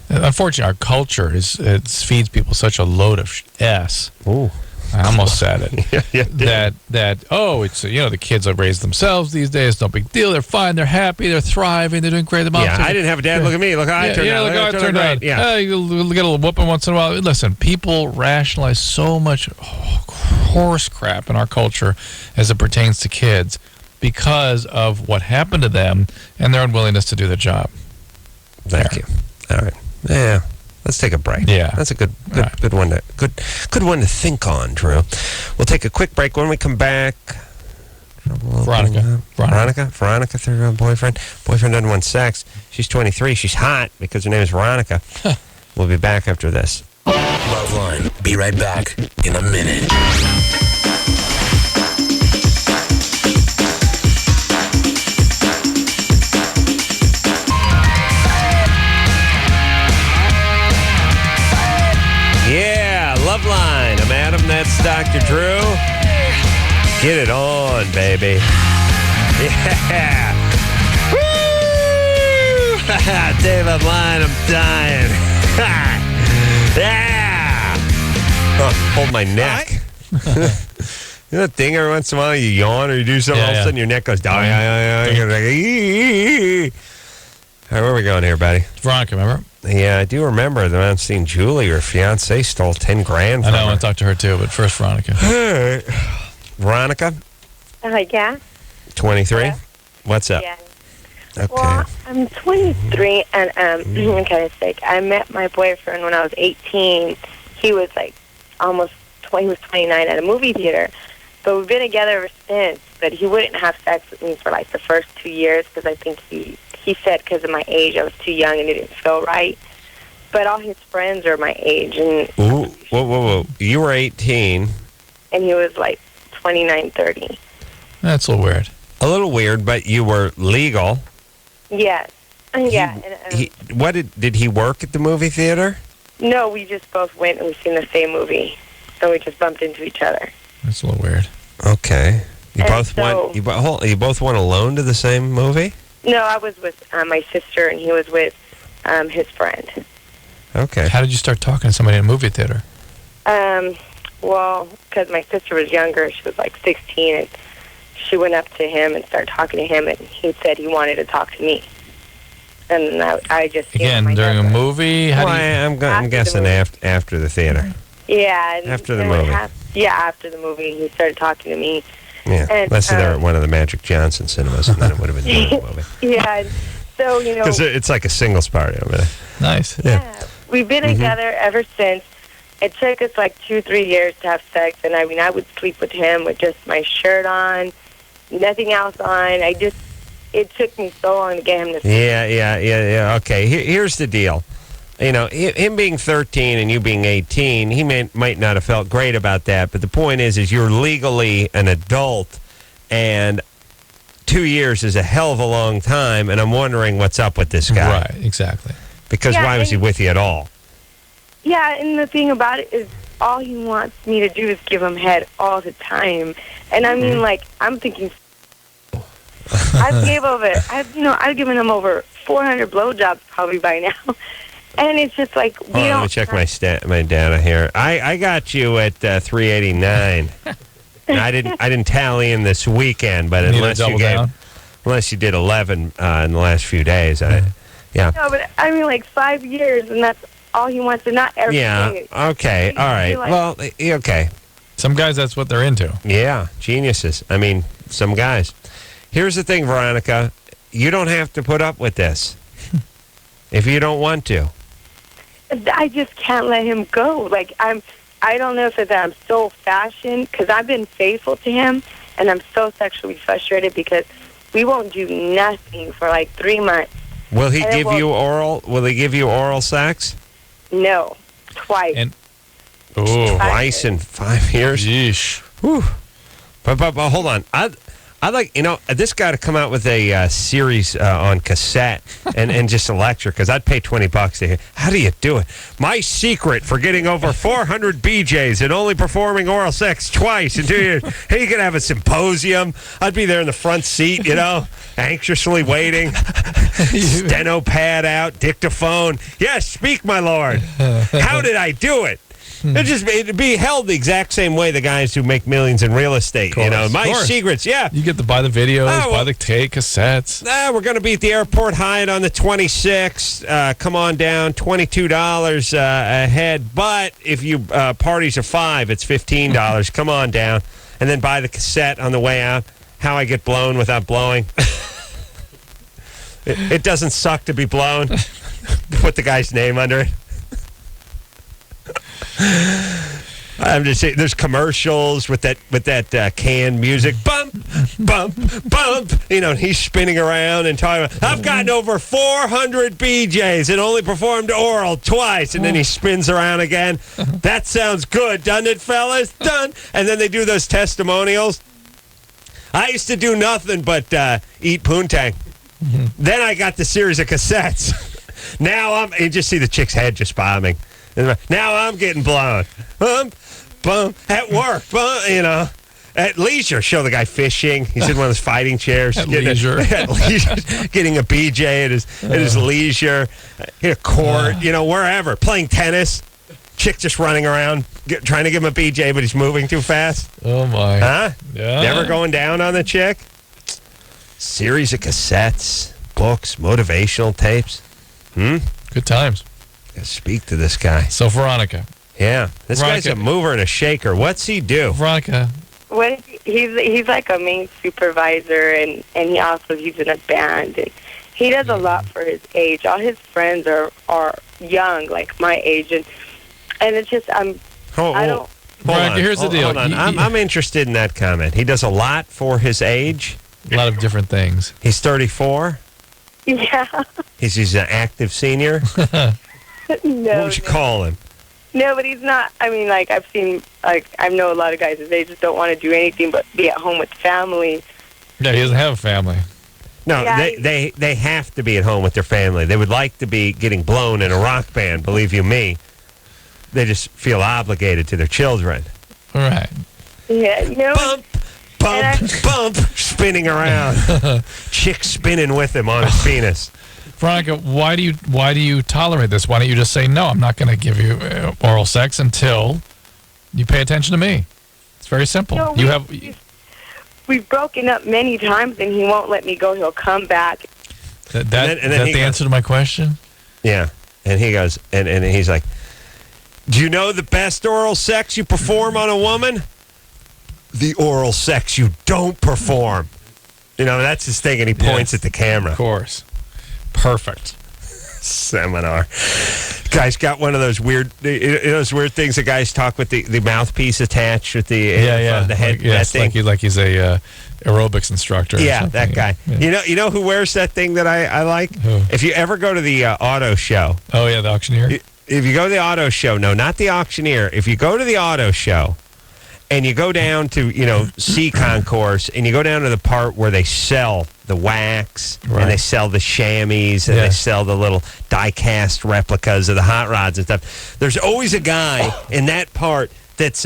Unfortunately, our culture feeds people such a load of S. Ooh. I almost said it. Yeah. It's the kids have raised themselves these days. No big deal. They're fine. They're happy. They're thriving. They're doing great. I didn't have a dad. Look at me. Look how I turned out. Look how I turned out. Yeah. You get a little whooping once in a while. Listen, people rationalize so much horse crap in our culture as it pertains to kids because of what happened to them and their unwillingness to do the job. Thank you. All right. Yeah. Let's take a break. Yeah. That's a good one to think on, Drew. We'll take a quick break. When we come back, Veronica through her boyfriend. Boyfriend doesn't want sex. She's 23. She's hot because her name is Veronica. We'll be back after this. LoveLine. Be right back in a minute. Yeah, LoveLine. I'm Adam. That's Dr. Drew. Get it on, baby. Yeah. Woo! David Line, I'm dying. Yeah. Oh, hold my neck. You know that thing every once in a while you yawn or you do something, all of a sudden your neck goes down. You're like, ee. All right, where are we going here, buddy? Veronica, remember? Yeah, I do remember that I'm seeing Julie, her fiance, stole $10,000 from I know, her. I want to talk to her too, but first Veronica. Veronica, Yeah. 23. Yeah. What's up? Yeah. Okay. Well, I'm 23, and I'm kind of sick. I met my boyfriend when I was 18. He was like almost 20. He was 29 at a movie theater. But we've been together ever since. But he wouldn't have sex with me for like the first 2 years because I think he said because of my age I was too young and it didn't feel right. But all his friends are my age, and Ooh, whoa. You were 18. and he was like 29, 30. That's a little weird. A little weird, but you were legal. Yes. Yeah. What did he work at the movie theater? No, we just both went and we seen the same movie, so we just bumped into each other. That's a little weird. Okay. You And both so- went. You both went alone to the same movie? No, I was with my sister, and he was with his friend. Okay. How did you start talking to somebody in a movie theater? Well, because my sister was younger, she was like 16, and she went up to him and started talking to him, and he said he wanted to talk to me. And I just gave him Again, my during number. a movie? How do you... I'm After guessing the after the theater. Yeah. And, After the movie. After the movie, he started talking to me. Yeah. And, Unless they were at one of the Magic Johnson cinemas, and then it would have been during the movie. Yeah. So, Because it's like a singles party over there. Nice. Yeah. We've been together ever since. It took us like 2-3 years to have sex, and I mean, I would sleep with him with just my shirt on, nothing else on. It took me so long to get him to sleep. Yeah. Okay, here's the deal. You know, him being 13 and you being 18, he might not have felt great about that, but the point is you're legally an adult, and 2 years is a hell of a long time, and I'm wondering what's up with this guy. Right, exactly. Because why was he with you at all? Yeah, and the thing about it is all he wants me to do is give him head all the time. And I mean, like, I'm thinking... I've given him over 400 blowjobs probably by now. And it's just like, Let me check my data here. I got you at 389. I didn't tally in this weekend, but unless you did 11 in the last few days, yeah. No, but I mean, like 5 years, and that's all he wants to not every day. Okay. All right. Well, okay. Some guys, that's what they're into. Yeah. Geniuses. I mean, some guys. Here's the thing, Veronica. You don't have to put up with this if you don't want to. I just can't let him go. Like, I don't know if it's that I'm so old-fashioned, because I've been faithful to him, and I'm so sexually frustrated because we won't do nothing for like 3 months. Will he give you oral? Will he give you oral sex? No, twice. Twice in 5 years. Yeesh. Whew. But hold on. I'd like, this guy to come out with a series on cassette and just a lecture, because I'd pay $20 to hear. How do you do it? My secret for getting over 400 BJs and only performing oral sex twice in 2 years. Hey, you could have a symposium. I'd be there in the front seat, anxiously waiting. Steno pad out, dictaphone. Yes, speak, my lord. How did I do it? It'd be held the exact same way the guys who make millions in real estate. My secrets, yeah. You get to buy the videos, buy the tape cassettes. We're going to be at the airport Hyatt on the 26th. Come on down, $22 a head. But if you parties are $5, it's $15. Come on down. And then buy the cassette on the way out. how I get blown without blowing? It doesn't suck to be blown. Put the guy's name under it. I'm just saying, there's commercials with that canned music, bump, bump, bump. You know, he's spinning around and talking about, I've gotten over 400 BJs and only performed oral twice. And then he spins around again. That sounds good, doesn't it, fellas? Done. And then they do those testimonials. I used to do nothing but eat poontang. Then I got the series of cassettes. Now you just see the chick's head just bobbing. Now I'm getting blown. Bump, bump, at work, bump, you know. At leisure, show the guy fishing. He's in one of those fighting chairs. At leisure. At leisure. Getting a BJ at his leisure. In a court, you know, wherever. Playing tennis. Chick just running around, trying to give him a BJ, but he's moving too fast. Oh, my. Huh? Yeah. Never going down on the chick? Series of cassettes, books, motivational tapes. Good times. Gotta speak to this guy. So, Veronica. Yeah. This guy's a mover and a shaker. What's he do? Veronica. He's like a main supervisor, and he's in a band, and he does a lot for his age. All his friends are young, like my age, and it's just Veronica, here's the deal. Hold on. I'm interested in that comment. He does a lot for his age. A lot of different things. He's 34. Yeah. He's an active senior. No. What would you call him? No, but he's not. I mean, like, I know a lot of guys, they just don't want to do anything but be at home with family. Yeah, he doesn't have a family. No, Yeah, they have to be at home with their family. They would like to be getting blown in a rock band, believe you me. They just feel obligated to their children. All right. Yeah, you know. Bump, bump, spinning around. Chick spinning with him on his penis. Veronica, why do you tolerate this? Why don't you just say, no, I'm not going to give you oral sex until you pay attention to me? It's very simple. No, we've broken up many times, and he won't let me go. He'll come back. That's the answer to my question? Yeah. And he goes, and he's like, do you know the best oral sex you perform on a woman? The oral sex you don't perform. You know, that's his thing, and he points at the camera. Of course. Perfect. Seminar. Guy's got one of those weird things that guys talk with the mouthpiece attached with the the head. Like he's a aerobics instructor. Yeah, that guy. Yeah. You know who wears that thing that I like? Who? If you ever go to the auto show. Oh yeah, the auctioneer. If you go to the auto show, no, not the auctioneer. If you go to the auto show, and you go down to, C concourse, and you go down to the part where they sell the wax, and they sell the chamois, and they sell the little die-cast replicas of the hot rods and stuff. There's always a guy in that part that's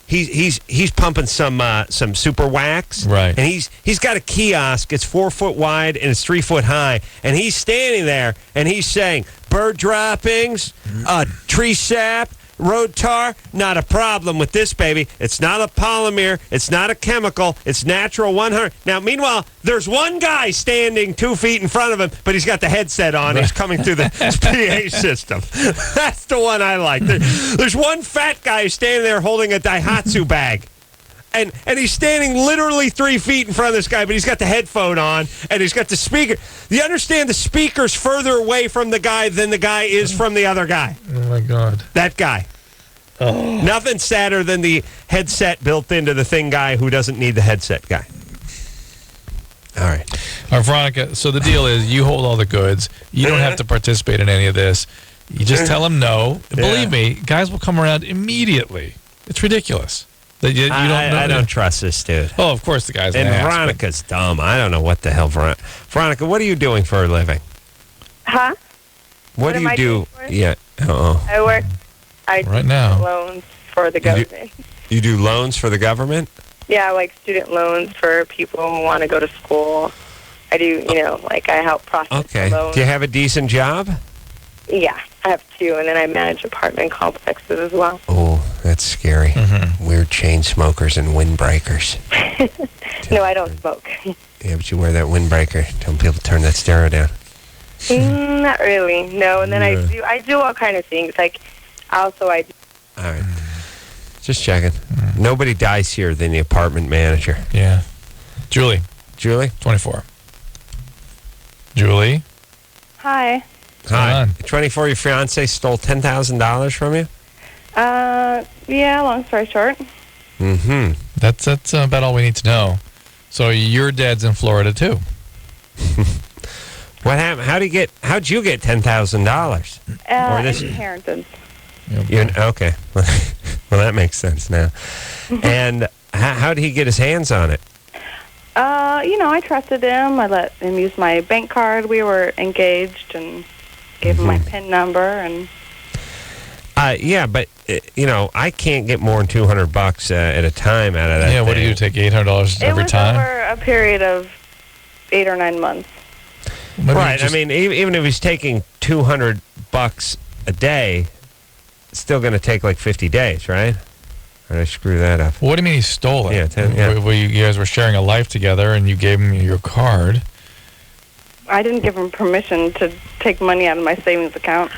he's pumping some super wax, right? And he's got a kiosk. It's 4 foot wide and it's 3 foot high, and he's standing there and he's saying, bird droppings, tree sap, road tar, not a problem with this, baby. It's not a polymer. It's not a chemical. It's natural 100. Now, meanwhile, there's one guy standing 2 feet in front of him, but he's got the headset on. He's coming through the PA system. That's the one I like. There's one fat guy standing there holding a Daihatsu bag. And he's standing literally 3 feet in front of this guy, but he's got the headphone on, and he's got the speaker. You understand the speaker's further away from the guy than the guy is from the other guy. Oh, my God. That guy. Oh. Nothing sadder than the headset built into the thing guy who doesn't need the headset guy. All right. All right, Veronica, so the deal is you hold all the goods. You don't have to participate in any of this. You just tell them no. Yeah. Believe me, guys will come around immediately. It's ridiculous. I don't trust this dude. Oh, of course the guy's and Veronica's dumb. I don't know what the hell Veronica, what are you doing for a living? Huh? What do you do? Yeah. I work. I right now. Loans for the government. You do loans for the government? Yeah, like student loans for people who want to go to school. I do, I help process the loans. Do you have a decent job? Yeah, I have 2, and then I manage apartment complexes as well. Oh, that's scary. Mm-hmm. Weird chain smokers and windbreakers. No, I don't smoke. Yeah, but you wear that windbreaker. Tell people to turn that stereo down. Not really, no. And then I do all kind of things. Like, All right. Just checking. Nobody dies here than the apartment manager. Yeah. Julie. Julie? 24. Julie? Hi. Hi. 24, your fiance stole $10,000 from you? Yeah, long story short. Mm-hmm. That's about all we need to know. So your dad's in Florida, too. What happened? How'd you get $10,000? Inheritance. Okay. Well, that makes sense now. And how did he get his hands on it? I trusted him. I let him use my bank card. We were engaged and gave him my PIN number. And yeah, but, I can't get more than $200 at a time out of that. Yeah, what do you take, $800 every time? It was over a period of 8 or 9 months. Right. I mean, even if he's taking $200 a day, it's still going to take like 50 days, right? Or did I screw that up? What do you mean he stole it? Yeah, Well, you guys were sharing a life together, and you gave him your card. I didn't give him permission to take money out of my savings account.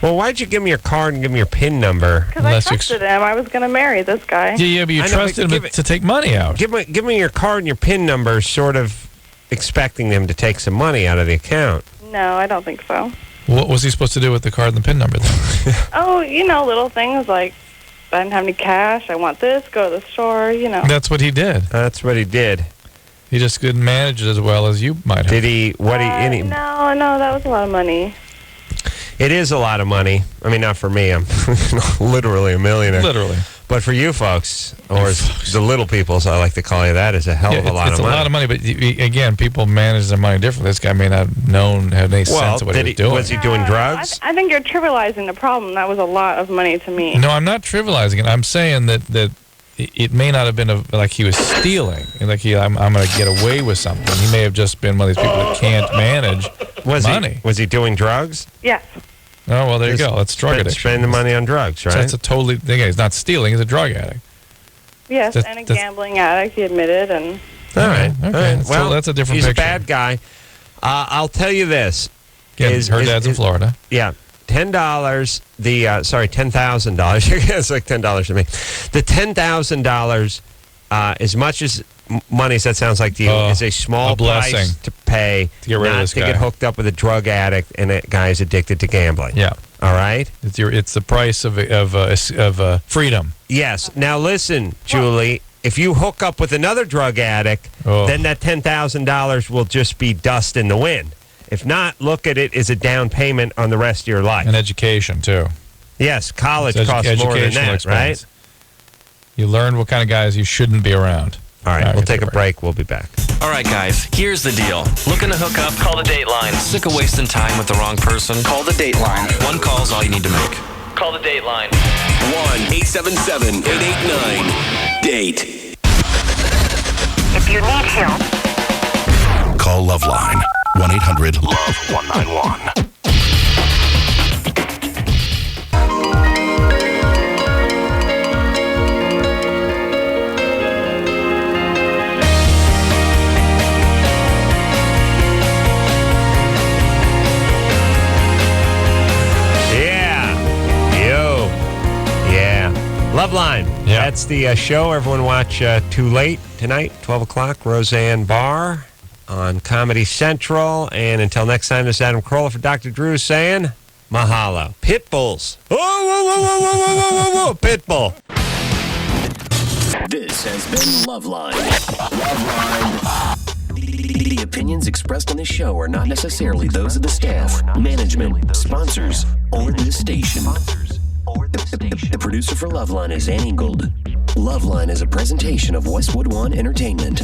Well, why'd you give him your card and give him your PIN number? Because I trusted him. I was going to marry this guy. Yeah, but you trusted him to take money out. Give me your card and your PIN number, sort of expecting them to take some money out of the account. No, I don't think so. What was he supposed to do with the card and the PIN number then? Oh, little things like I didn't have any cash. I want this. Go to the store. That's what he did. That's what he did. He just couldn't manage it as well as you might have. Did he? No, that was a lot of money. It is a lot of money. I mean, not for me. I'm literally a millionaire. Literally. But for you folks, or the little people, as I like to call you, that is a hell of a lot of money. It's a lot of money, but again, people manage their money differently. This guy may not have any sense of what he was doing. Was he doing drugs? I think you're trivializing the problem. That was a lot of money to me. No, I'm not trivializing it. I'm saying that it may not have been like he was stealing. Like I'm going to get away with something. He may have just been one of these people that can't manage money. Was he doing drugs? Yes. Oh, well, there you go. That's drug addiction. Spending the money on drugs, right? So that's a totally thing. He's not stealing. He's a drug addict. Yes, and a gambling addict, he admitted. And all right. Well, that's a different he's picture. He's a bad guy. I'll tell you this. Her dad's in Florida. Yeah. $10, $10,000. It's like $10 to me. The $10,000, as much as money as that sounds like to you, is a small price to pay to get rid of this guy. Get hooked up with a drug addict and a guy is addicted to gambling. Yeah. All right? It's the price of freedom. Yes. Now listen, Julie. If you hook up with another drug addict, then that $10,000 will just be dust in the wind. If not, look at it as a down payment on the rest of your life. And education, too. Yes, college costs more than that, expense. right? You learn what kind of guys you shouldn't be around. All right, we'll take a break. We'll be back. All right, guys, here's the deal. Looking to hook up? Call the Dateline. Sick of wasting time with the wrong person? Call the Dateline. One call's all you need to make. Call the Dateline. 1-877-889-DATE. If you need help, call LoveLine. 1-800-LOVE-191. LoveLine. Yeah. That's the show. Everyone watch Too Late tonight, 12 o'clock, Roseanne Barr on Comedy Central. And until next time, this is Adam Carolla for Dr. Drew saying, mahalo. Pitbulls. Whoa, whoa, whoa, whoa, whoa, whoa, whoa, whoa, Pitbull. This has been LoveLine. The opinions expressed on this show are not necessarily those of the staff, management, sponsors, or this station. The producer for LoveLine is Ann Ingold. LoveLine is a presentation of Westwood One Entertainment.